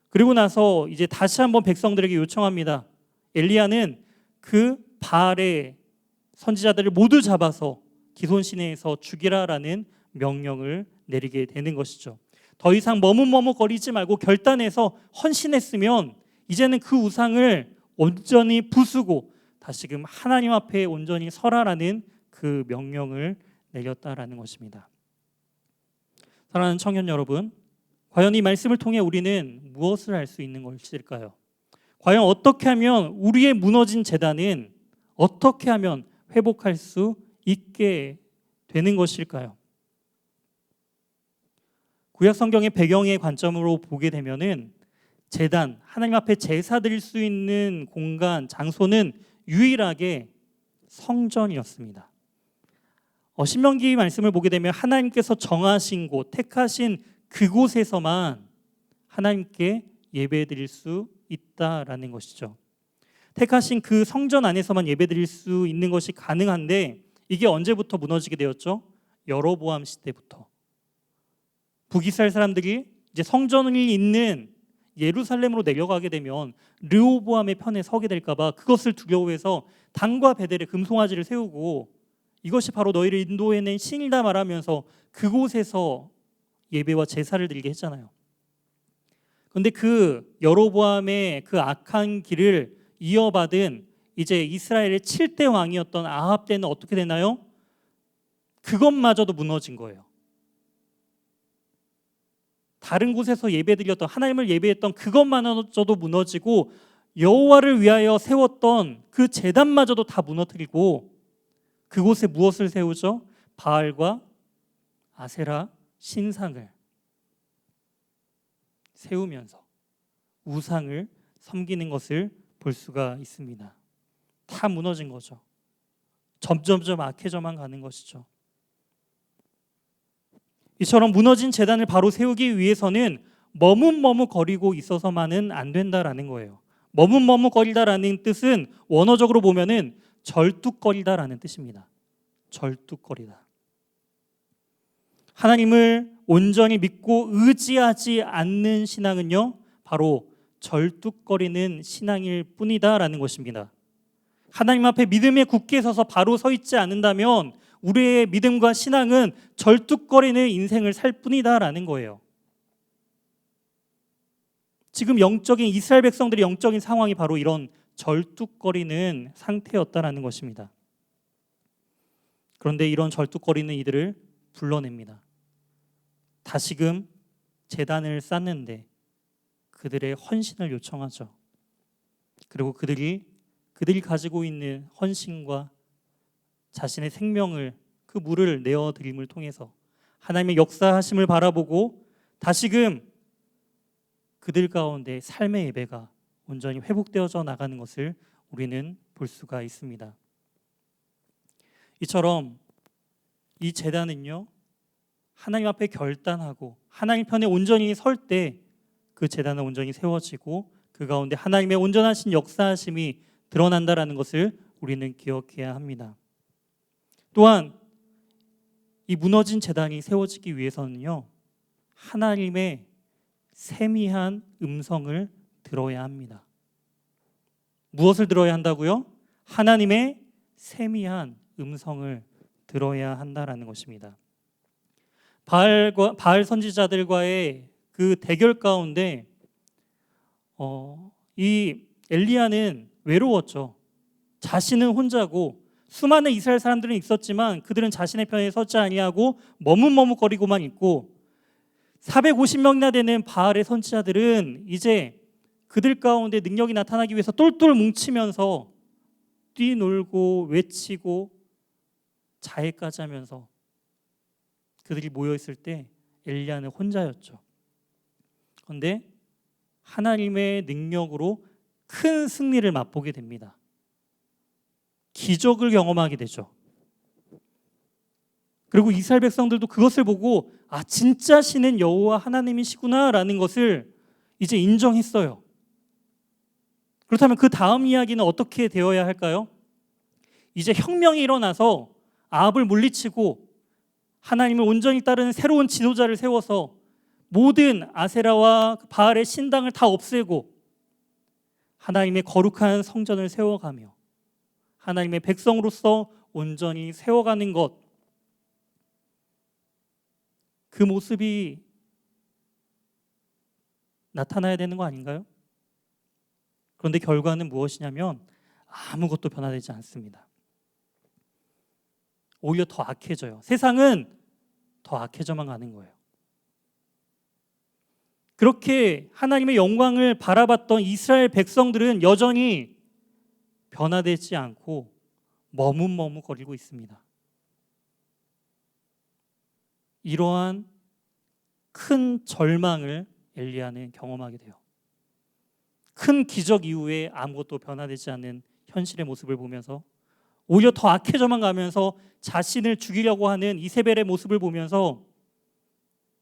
그리고 나서 이제 다시 한번 백성들에게 요청합니다. 엘리야는 그 바알의 선지자들을 모두 잡아서 기손 시내에서 죽이라라는 명령을 내리게 되는 것이죠. 더 이상 머뭇머뭇거리지 말고 결단해서 헌신했으면 이제는 그 우상을 온전히 부수고 다시금 하나님 앞에 온전히 서라라는 그 명령을 내렸다라는 것입니다. 사랑하는 청년 여러분, 과연 이 말씀을 통해 우리는 무엇을 알 수 있는 것일까요? 과연 어떻게 하면 우리의 무너진 제단은 어떻게 하면 회복할 수 있게 되는 것일까요? 구약 성경의 배경의 관점으로 보게 되면은 제단, 하나님 앞에 제사 드릴 수 있는 공간, 장소는 유일하게 성전이었습니다. 신명기 말씀을 보게 되면 하나님께서 정하신 곳, 택하신 그곳에서만 하나님께 예배 드릴 수 있다라는 것이죠. 택하신 그 성전 안에서만 예배 드릴 수 있는 것이 가능한데 이게 언제부터 무너지게 되었죠? 여로보암 시대부터. 북이스라엘 사람들이 이제 성전이 있는 예루살렘으로 내려가게 되면 르호보암의 편에 서게 될까 봐 그것을 두려워해서 단과 베델에 금송아지를 세우고 이것이 바로 너희를 인도해낸 신이다 말하면서 그곳에서 예배와 제사를 드리게 했잖아요. 그런데 그 여로보암의 그 악한 길을 이어받은 이제 이스라엘의 7대 왕이었던 아합 때는 어떻게 되나요? 그것마저도 무너진 거예요. 다른 곳에서 예배드렸던, 하나님을 예배했던 그것마저도 무너지고 여호와를 위하여 세웠던 그 제단마저도 다 무너뜨리고 그곳에 무엇을 세우죠? 바알과 아세라 신상을. 세우면서 우상을 섬기는 것을 볼 수가 있습니다. 다 무너진 거죠. 점점점 악해져만 가는 것이죠. 이처럼 무너진 제단을 바로 세우기 위해서는 머뭇머뭇거리고 있어서만은 안 된다라는 거예요. 머뭇머뭇거리다라는 뜻은 원어적으로 보면은 절뚝거리다라는 뜻입니다. 절뚝거리다. 하나님을 온전히 믿고 의지하지 않는 신앙은요, 바로 절뚝거리는 신앙일 뿐이다라는 것입니다. 하나님 앞에 믿음에 굳게 서서 바로 서 있지 않는다면 우리의 믿음과 신앙은 절뚝거리는 인생을 살 뿐이다라는 거예요. 지금 영적인 이스라엘 백성들의 영적인 상황이 바로 이런 절뚝거리는 상태였다라는 것입니다. 그런데 이런 절뚝거리는 이들을 불러냅니다. 다시금 제단을 쌓는데 그들의 헌신을 요청하죠. 그리고 그들이 가지고 있는 헌신과 자신의 생명을, 그 물을 내어드림을 통해서 하나님의 역사하심을 바라보고 다시금 그들 가운데 삶의 예배가 온전히 회복되어져 나가는 것을 우리는 볼 수가 있습니다. 이처럼 이 제단은요, 하나님 앞에 결단하고 하나님 편에 온전히 설 때 그 제단은 온전히 세워지고 그 가운데 하나님의 온전하신 역사하심이 드러난다라는 것을 우리는 기억해야 합니다. 또한 이 무너진 제단이 세워지기 위해서는요, 하나님의 세미한 음성을 들어야 합니다. 무엇을 들어야 한다고요? 하나님의 세미한 음성을 들어야 한다라는 것입니다. 바알 선지자들과의 그 대결 가운데 이 엘리야는 외로웠죠. 자신은 혼자고 수많은 이스라엘 사람들은 있었지만 그들은 자신의 편에 서지 아니하고 머뭇머뭇거리고만 있고 450명이나 되는 바알의 선지자들은 이제 그들 가운데 능력이 나타나기 위해서 똘똘 뭉치면서 뛰놀고 외치고 자해까지 하면서 그들이 모여있을 때 엘리야는 혼자였죠. 그런데 하나님의 능력으로 큰 승리를 맛보게 됩니다. 기적을 경험하게 되죠. 그리고 이스라엘 백성들도 그것을 보고 진짜 신은 여호와 하나님이시구나라는 것을 이제 인정했어요. 그렇다면 그 다음 이야기는 어떻게 되어야 할까요? 이제 혁명이 일어나서 아합을 물리치고 하나님을 온전히 따르는 새로운 지도자를 세워서 모든 아세라와 바알의 신당을 다 없애고 하나님의 거룩한 성전을 세워가며 하나님의 백성으로서 온전히 세워가는 것, 그 모습이 나타나야 되는 거 아닌가요? 그런데 결과는 무엇이냐면 아무것도 변화되지 않습니다. 오히려 더 악해져요. 세상은 더 악해져만 가는 거예요. 그렇게 하나님의 영광을 바라봤던 이스라엘 백성들은 여전히 변화되지 않고 머뭇머뭇거리고 있습니다. 이러한 큰 절망을 엘리야는 경험하게 돼요. 큰 기적 이후에 아무것도 변화되지 않는 현실의 모습을 보면서 오히려 더 악해져만 가면서 자신을 죽이려고 하는 이세벨의 모습을 보면서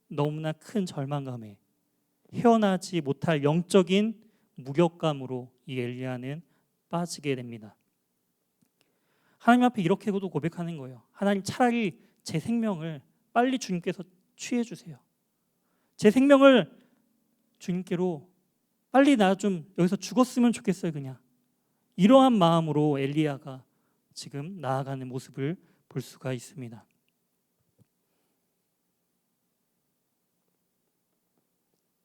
너무나 큰 절망감에 헤어나지 못할 영적인 무력감으로 이 엘리야는 빠지게 됩니다. 하나님 앞에 이렇게도 고백하는 거예요. 하나님, 차라리 제 생명을 빨리 주님께서 취해 주세요. 제 생명을 주님께로 빨리 나 좀 여기서 죽었으면 좋겠어요. 그냥 이러한 마음으로 엘리야가 지금 나아가는 모습을 볼 수가 있습니다.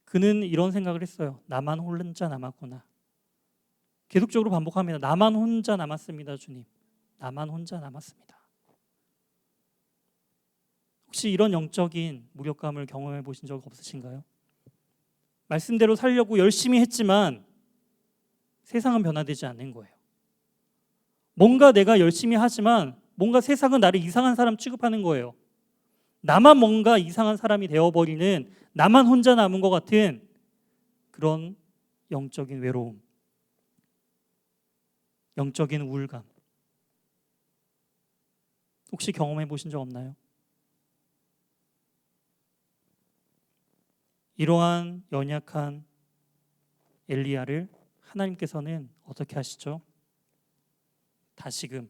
그는 이런 생각을 했어요. 나만 혼자 남았구나. 계속적으로 반복합니다. 나만 혼자 남았습니다, 주님. 나만 혼자 남았습니다. 혹시 이런 영적인 무력감을 경험해 보신 적 없으신가요? 말씀대로 살려고 열심히 했지만 세상은 변화되지 않는 거예요. 뭔가 내가 열심히 하지만 뭔가 세상은 나를 이상한 사람 취급하는 거예요. 나만 뭔가 이상한 사람이 되어버리는, 나만 혼자 남은 것 같은 그런 영적인 외로움, 영적인 우울감 혹시 경험해 보신 적 없나요? 이러한 연약한 엘리야를 하나님께서는 어떻게 하시죠? 다시금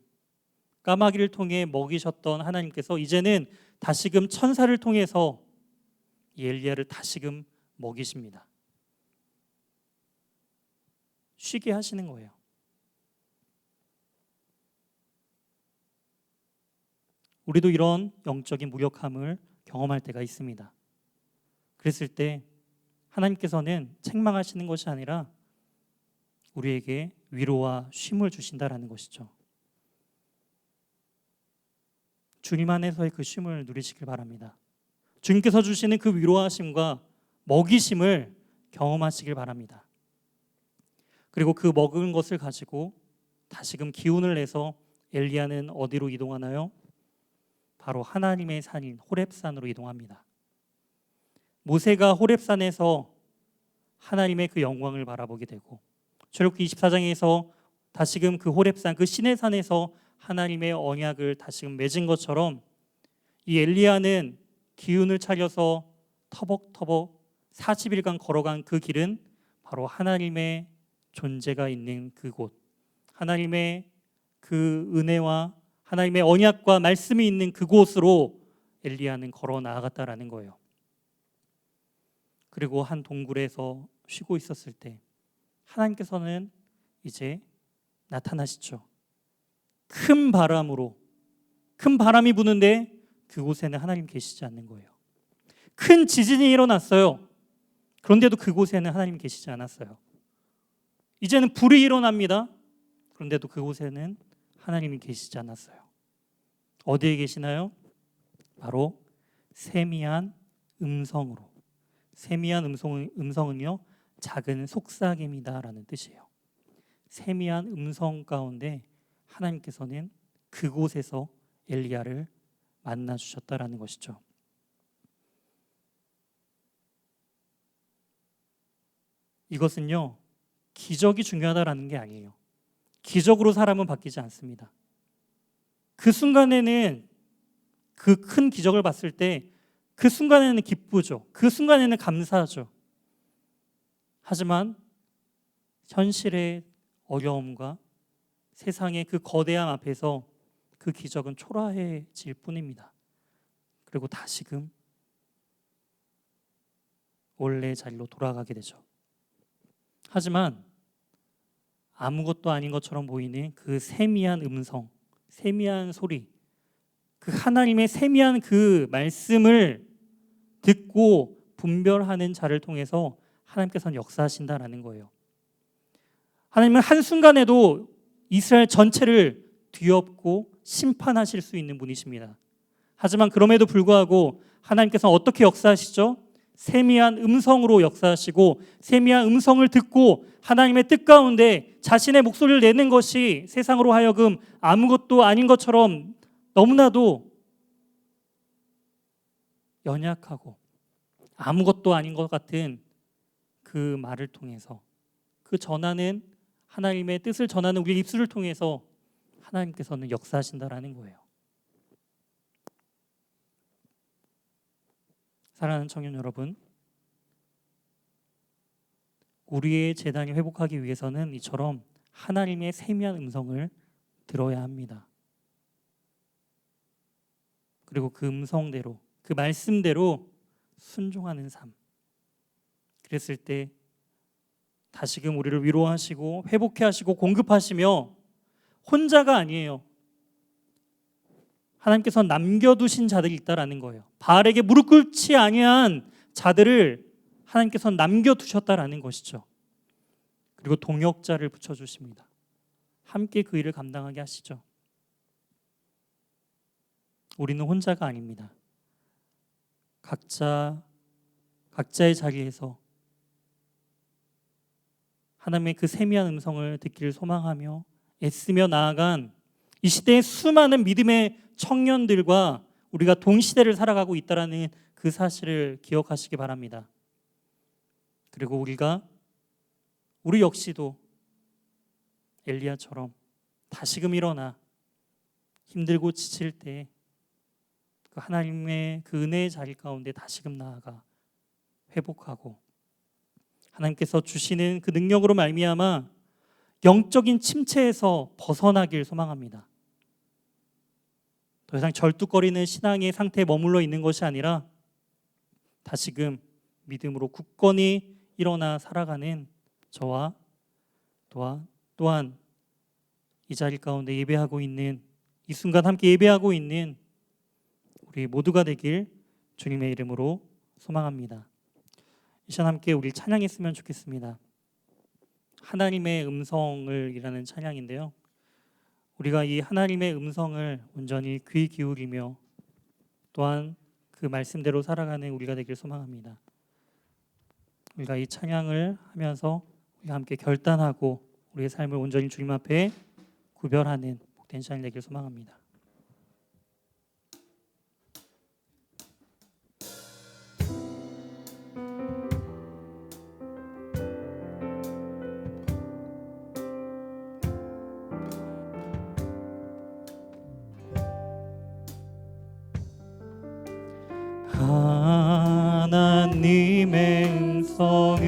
까마귀를 통해 먹이셨던 하나님께서 이제는 다시금 천사를 통해서 이 엘리야를 다시금 먹이십니다. 쉬게 하시는 거예요. 우리도 이런 영적인 무력함을 경험할 때가 있습니다. 그랬을 때 하나님께서는 책망하시는 것이 아니라 우리에게 위로와 쉼을 주신다라는 것이죠. 주님 안에서의 그 쉼을 누리시길 바랍니다. 주님께서 주시는 그 위로하심과 먹이심을 경험하시길 바랍니다. 그리고 그 먹은 것을 가지고 다시금 기운을 내서 엘리야는 어디로 이동하나요? 바로 하나님의 산인 호렙산으로 이동합니다. 모세가 호렙산에서 하나님의 그 영광을 바라보게 되고 출애굽기 24장에서 다시금 그 호렙산 그 시내 산에서 하나님의 언약을 다시금 맺은 것처럼 이 엘리야는 기운을 차려서 터벅터벅 40일간 걸어간 그 길은 바로 하나님의 존재가 있는 그곳, 하나님의 그 은혜와 하나님의 언약과 말씀이 있는 그곳으로 엘리야는 걸어 나아갔다라는 거예요. 그리고 한 동굴에서 쉬고 있었을 때 하나님께서는 이제 나타나시죠. 큰 바람이 부는데 그곳에는 하나님 계시지 않는 거예요. 큰 지진이 일어났어요. 그런데도 그곳에는 하나님 계시지 않았어요. 이제는 불이 일어납니다. 그런데도 그곳에는 하나님이 계시지 않았어요. 어디에 계시나요? 바로 세미한 음성으로. 세미한 음성은요, 작은 속삭임이다라는 뜻이에요. 세미한 음성 가운데 하나님께서는 그곳에서 엘리야를 만나 주셨다라는 것이죠. 이것은요, 기적이 중요하다라는 게 아니에요. 기적으로 사람은 바뀌지 않습니다. 그 순간에는 그 큰 기적을 봤을 때 그 순간에는 기쁘죠. 그 순간에는 감사하죠. 하지만 현실의 어려움과 세상의 그 거대함 앞에서 그 기적은 초라해질 뿐입니다. 그리고 다시금 원래 자리로 돌아가게 되죠. 하지만 아무것도 아닌 것처럼 보이는 그 세미한 음성, 세미한 소리, 그 하나님의 세미한 그 말씀을 듣고 분별하는 자를 통해서 하나님께서는 역사하신다라는 거예요. 하나님은 한순간에도 이스라엘 전체를 뒤엎고 심판하실 수 있는 분이십니다. 하지만 그럼에도 불구하고 하나님께서는 어떻게 역사하시죠? 세미한 음성으로 역사하시고 세미한 음성을 듣고 하나님의 뜻 가운데 자신의 목소리를 내는 것이 세상으로 하여금 아무것도 아닌 것처럼 너무나도 연약하고 아무것도 아닌 것 같은 그 말을 통해서 그 전하는 하나님의 뜻을 전하는 우리 입술을 통해서 하나님께서는 역사하신다라는 거예요. 사랑하는 청년 여러분, 우리의 재단이 회복하기 위해서는 이처럼 하나님의 세미한 음성을 들어야 합니다. 그리고 그 음성대로, 그 말씀대로 순종하는 삶. 그랬을 때 다시금 우리를 위로하시고 회복해 하시고 공급하시며 혼자가 아니에요. 하나님께서 남겨두신 자들이 있다라는 거예요. 바알에게 무릎 꿇지 아니한 자들을 하나님께서 남겨두셨다라는 것이죠. 그리고 동역자를 붙여주십니다. 함께 그 일을 감당하게 하시죠. 우리는 혼자가 아닙니다. 각자의 자리에서 하나님의 그 세미한 음성을 듣기를 소망하며 애쓰며 나아간 이 시대의 수많은 믿음의 청년들과 우리가 동시대를 살아가고 있다는 그 사실을 기억하시기 바랍니다. 그리고 우리가 우리 역시도 엘리야처럼 다시금 일어나 힘들고 지칠 때 그 하나님의 그 은혜의 자리 가운데 다시금 나아가 회복하고 하나님께서 주시는 그 능력으로 말미암아 영적인 침체에서 벗어나길 소망합니다. 더 이상 절뚝거리는 신앙의 상태에 머물러 있는 것이 아니라 다시금 믿음으로 굳건히 일어나 살아가는 저와 또한 이 자리 가운데 예배하고 있는 이 순간 함께 예배하고 있는 우리 모두가 되길 주님의 이름으로 소망합니다. 이 시간 함께 우리 찬양했으면 좋겠습니다. 하나님의 음성을 이라는 찬양인데요. 우리가 이 하나님의 음성을 온전히 귀 기울이며 또한 그 말씀대로 살아가는 우리가 되길 소망합니다. 우리가 이 찬양을 하면서 우리가 함께 결단하고 우리의 삶을 온전히 주님 앞에 구별하는 복된 시간이 되길 소망합니다. 하나님의 음성을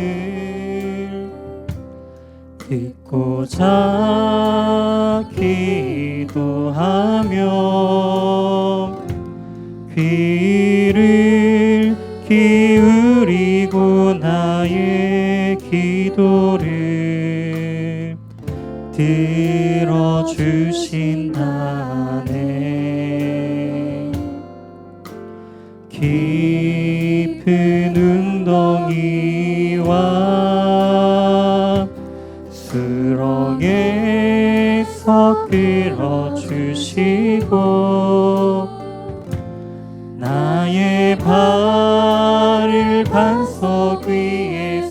듣고자 기도하며 귀를 기울이고 나의 기도를 들어주신다네. 깊은 웅덩이와 수렁에서 끌어주시고 나의 발을 반석 위에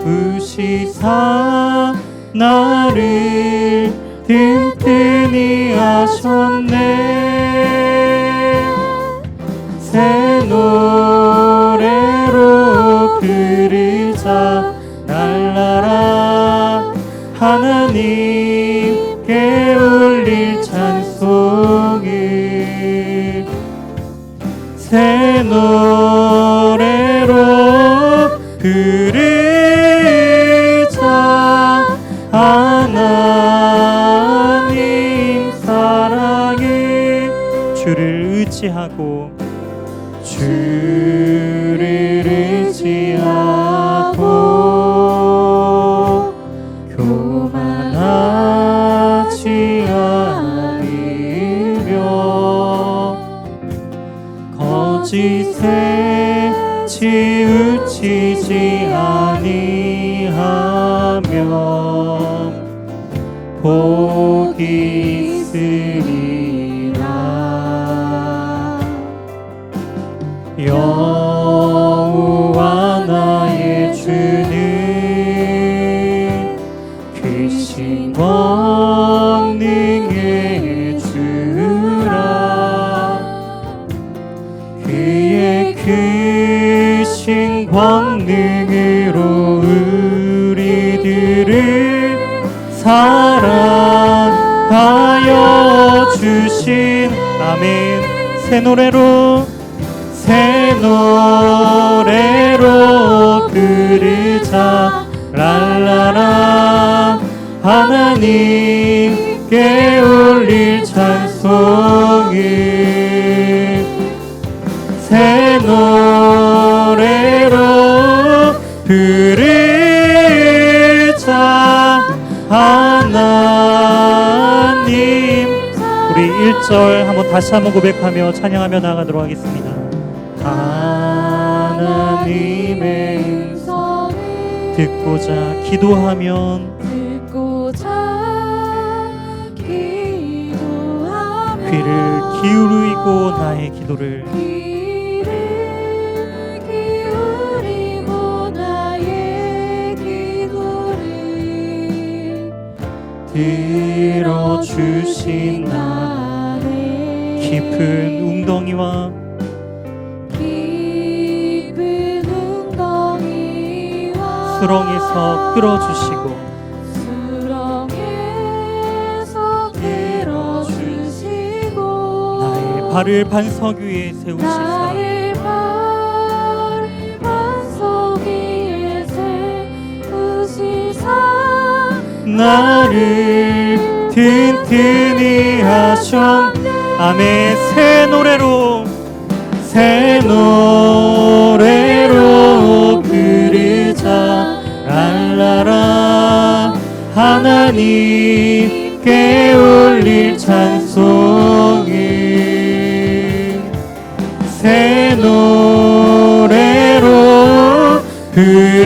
세우시사 나를 든든히 하셨네. 새 노래로 부르자 날라라. 하나님께 올릴 찬송을 새 노래로 부르자. 하나님 사랑을 주를 의지하고 주를 의지하고 교만하지 않으며 거짓에 치우치지 아니하며 복이 있으리라. 여호와 나의 주는 크신 권능의 주라. 그의 크신 권능으로 우리들을 사랑하여 주신 아멘. 새 노래로 부르자 랄라라. 하나님께 올릴 찬송을 새 노래로 부르자. 하나님. 우리 1절 한번 다시 한번 고백하며 찬양하며 나아가도록 하겠습니다. 하나님의 음성을 듣고자 기도하면 귀를 기울이고 나의 기도를 들어주신다네. 깊은 웅덩이와 수렁에서 끌어주시고 수렁에서 끌어주시고 나의 발을 반석 위에 세우시사 나의 발을 반석 위에 세우시사 나를 튼튼히 하셨. 아멘. 새 노래로 부르자 랄라라. 하나님께 올릴 찬송을 새 노래로 부르자.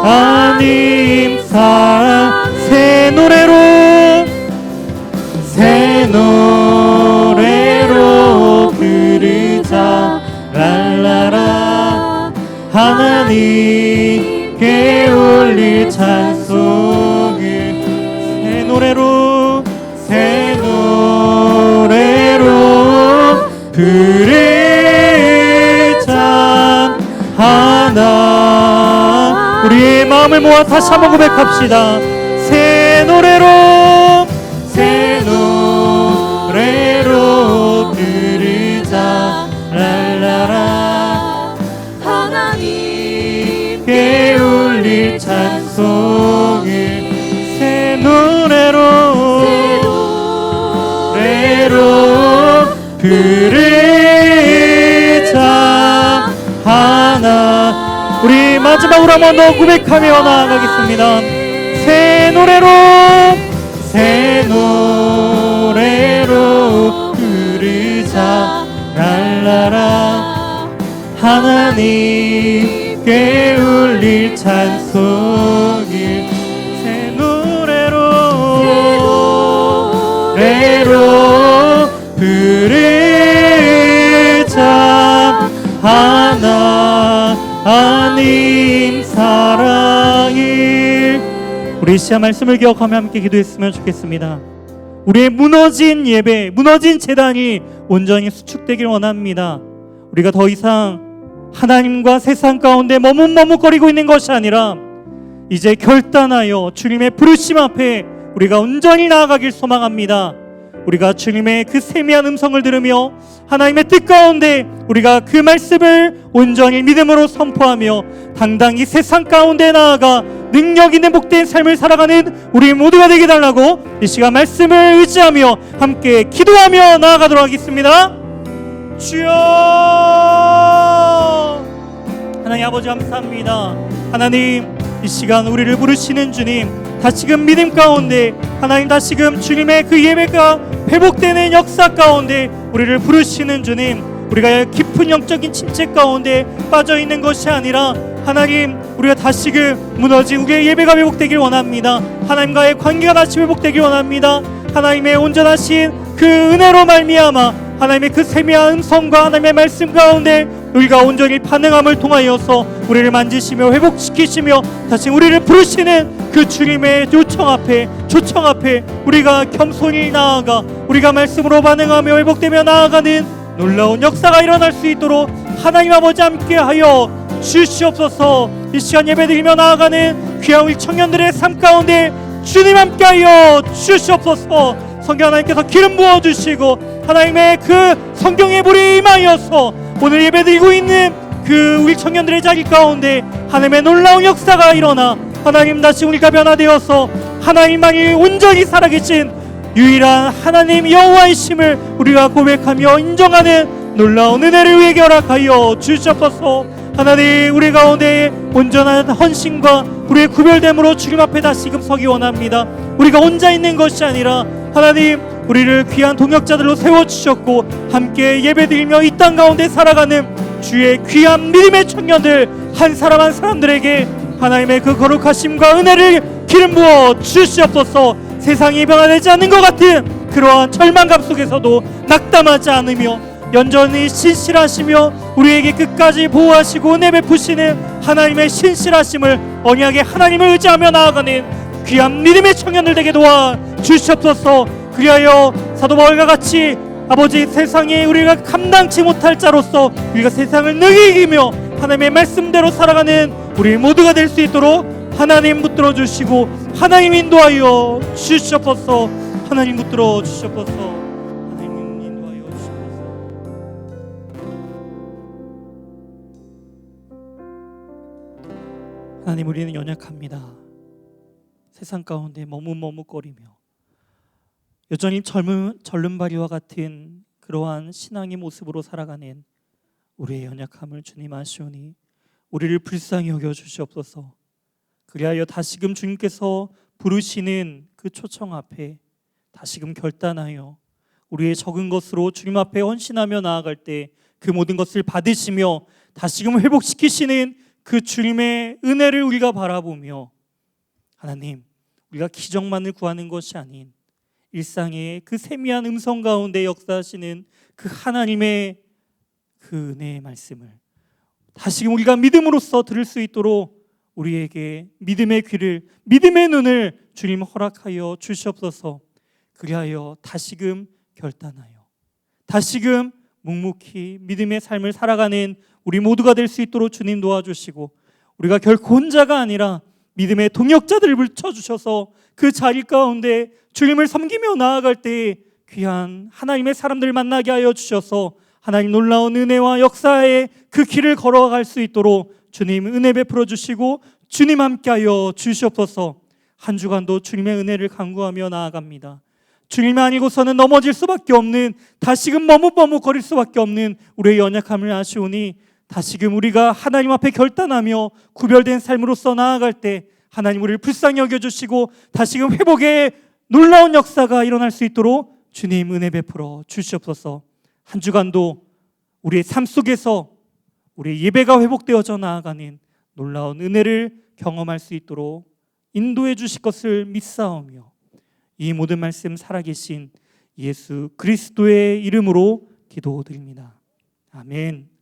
하나님 사랑 새 노래로 부르자 랄라라. 하나님께 올릴 찬송을 새 노래로 부르자. 하나 우리의 마음을 모아 다시 한번 고백합시다. 새 노래로 부르자 랄라라. 하나님께 올릴 찬송을 새 노래로 부르자. 하나 우리 마지막으로 한 번 더 고백하며 나아가겠습니다. 새 노래로 부르자 랄라라. 하나님께 올릴 찬송을 새 노래로 부르자. 하나님 사랑을. 우리 시간 말씀을 기억하며 함께 기도했으면 좋겠습니다. 우리의 무너진 예배, 무너진 제단이 온전히 수축되길 원합니다. 우리가 더 이상 하나님과 세상 가운데 머뭇머뭇거리고 있는 것이 아니라 이제 결단하여 주님의 부르심 앞에 우리가 온전히 나아가길 소망합니다. 우리가 주님의 그 세미한 음성을 들으며 하나님의 뜻 가운데 우리가 그 말씀을 온전히 믿음으로 선포하며 당당히 세상 가운데 나아가 능력 있는 복된 삶을 살아가는 우리 모두가 되게 달라고 이 시간 말씀을 의지하며 함께 기도하며 나아가도록 하겠습니다. 주여 하나님 아버지 감사합니다. 하나님 이 시간 우리를 부르시는 주님, 다시금 믿음 가운데 하나님 다시금 주님의 그 예배가 회복되는 역사 가운데 우리를 부르시는 주님, 우리가 깊은 영적인 침체 가운데 빠져있는 것이 아니라 하나님 우리가 다시금 무너진 우리의 예배가 회복되길 원합니다. 하나님과의 관계가 다시 회복되길 원합니다. 하나님의 온전하신 그 은혜로 말미암아 하나님의 그 세미한 음성과 하나님의 말씀 가운데 우리가 온전히 반응함을 통하여서 우리를 만지시며 회복시키시며 다시 우리를 부르시는 그 주님의 요청 앞에 초청 앞에 우리가 겸손히 나아가 우리가 말씀으로 반응하며 회복되며 나아가는 놀라운 역사가 일어날 수 있도록 하나님 아버지 함께하여 주시옵소서. 이 시간 예배드리며 나아가는 귀한 우리 청년들의 삶 가운데 주님 함께하여 주시옵소서. 성경 하나님께서 기름 부어주시고 하나님의 그 성경의 불이 임하여서 오늘 예배드리고 있는 그 우리 청년들의 자리 가운데 하나님의 놀라운 역사가 일어나 하나님 다시 우리가 변화되어서 하나님만이 온전히 살아계신 유일한 하나님 여호와이심을 우리가 고백하며 인정하는 놀라운 은혜를 우리에게 허락하여 주시옵소서. 하나님 우리 가운데 온전한 헌신과 우리의 구별됨으로 주님 앞에 다시금 서기 원합니다. 우리가 혼자 있는 것이 아니라 하나님 우리를 귀한 동역자들로 세워주셨고 함께 예배드리며 이 땅 가운데 살아가는 주의 귀한 믿음의 청년들 한 사람 한 사람들에게 하나님의 그 거룩하심과 은혜를 기름 부어 주시옵소서. 세상이 변화되지 않는 것 같은 그러한 절망감 속에서도 낙담하지 않으며 연전히 신실하시며 우리에게 끝까지 보호하시고 은혜 베푸시는 하나님의 신실하심을 언약의 하나님을 의지하며 나아가는 귀한 믿음의 청년들 되게 도와 주시옵소서. 그리하여 사도 바울과 같이 아버지, 세상에 우리가 감당치 못할 자로서 우리가 세상을 능히 이기며 하나님의 말씀대로 살아가는 우리 모두가 될 수 있도록 하나님 붙들어 주시고 하나님 인도하여 주시옵소서. 하나님 붙들어 주시옵소서. 하나님 인도하여 주시옵소서. 하나님, 우리는 연약합니다. 세상 가운데 머뭇머뭇거리며 여전히 절름발이와 같은 그러한 신앙의 모습으로 살아가는 우리의 연약함을 주님 아시오니 우리를 불쌍히 여겨 주시옵소서. 그리하여 다시금 주님께서 부르시는 그 초청 앞에 다시금 결단하여 우리의 적은 것으로 주님 앞에 헌신하며 나아갈 때 그 모든 것을 받으시며 다시금 회복시키시는 그 주님의 은혜를 우리가 바라보며, 하나님, 우리가 기적만을 구하는 것이 아닌 일상의 그 세미한 음성 가운데 역사하시는 그 하나님의 그 은혜의 말씀을 다시금 우리가 믿음으로써 들을 수 있도록 우리에게 믿음의 귀를, 믿음의 눈을 주님 허락하여 주시옵소서. 그리하여 다시금 결단하여 다시금 묵묵히 믿음의 삶을 살아가는 우리 모두가 될 수 있도록 주님 도와주시고, 우리가 결코 혼자가 아니라 믿음의 동역자들을 붙여주셔서 그 자리 가운데 주님을 섬기며 나아갈 때 귀한 하나님의 사람들을 만나게 하여 주셔서 하나님 놀라운 은혜와 역사의 그 길을 걸어갈 수 있도록 주님 은혜 베풀어 주시고 주님 함께하여 주시옵소서. 한 주간도 주님의 은혜를 간구하며 나아갑니다. 주님 아니고서는 넘어질 수밖에 없는, 다시금 머뭇머뭇거릴 수밖에 없는 우리의 연약함을 아시오니 다시금 우리가 하나님 앞에 결단하며 구별된 삶으로서 나아갈 때 하나님 우리를 불쌍히 여겨주시고 다시금 회복의 놀라운 역사가 일어날 수 있도록 주님 은혜 베풀어 주시옵소서. 한 주간도 우리의 삶 속에서 우리의 예배가 회복되어져 나아가는 놀라운 은혜를 경험할 수 있도록 인도해 주실 것을 믿사오며, 이 모든 말씀 살아계신 예수 그리스도의 이름으로 기도드립니다. 아멘.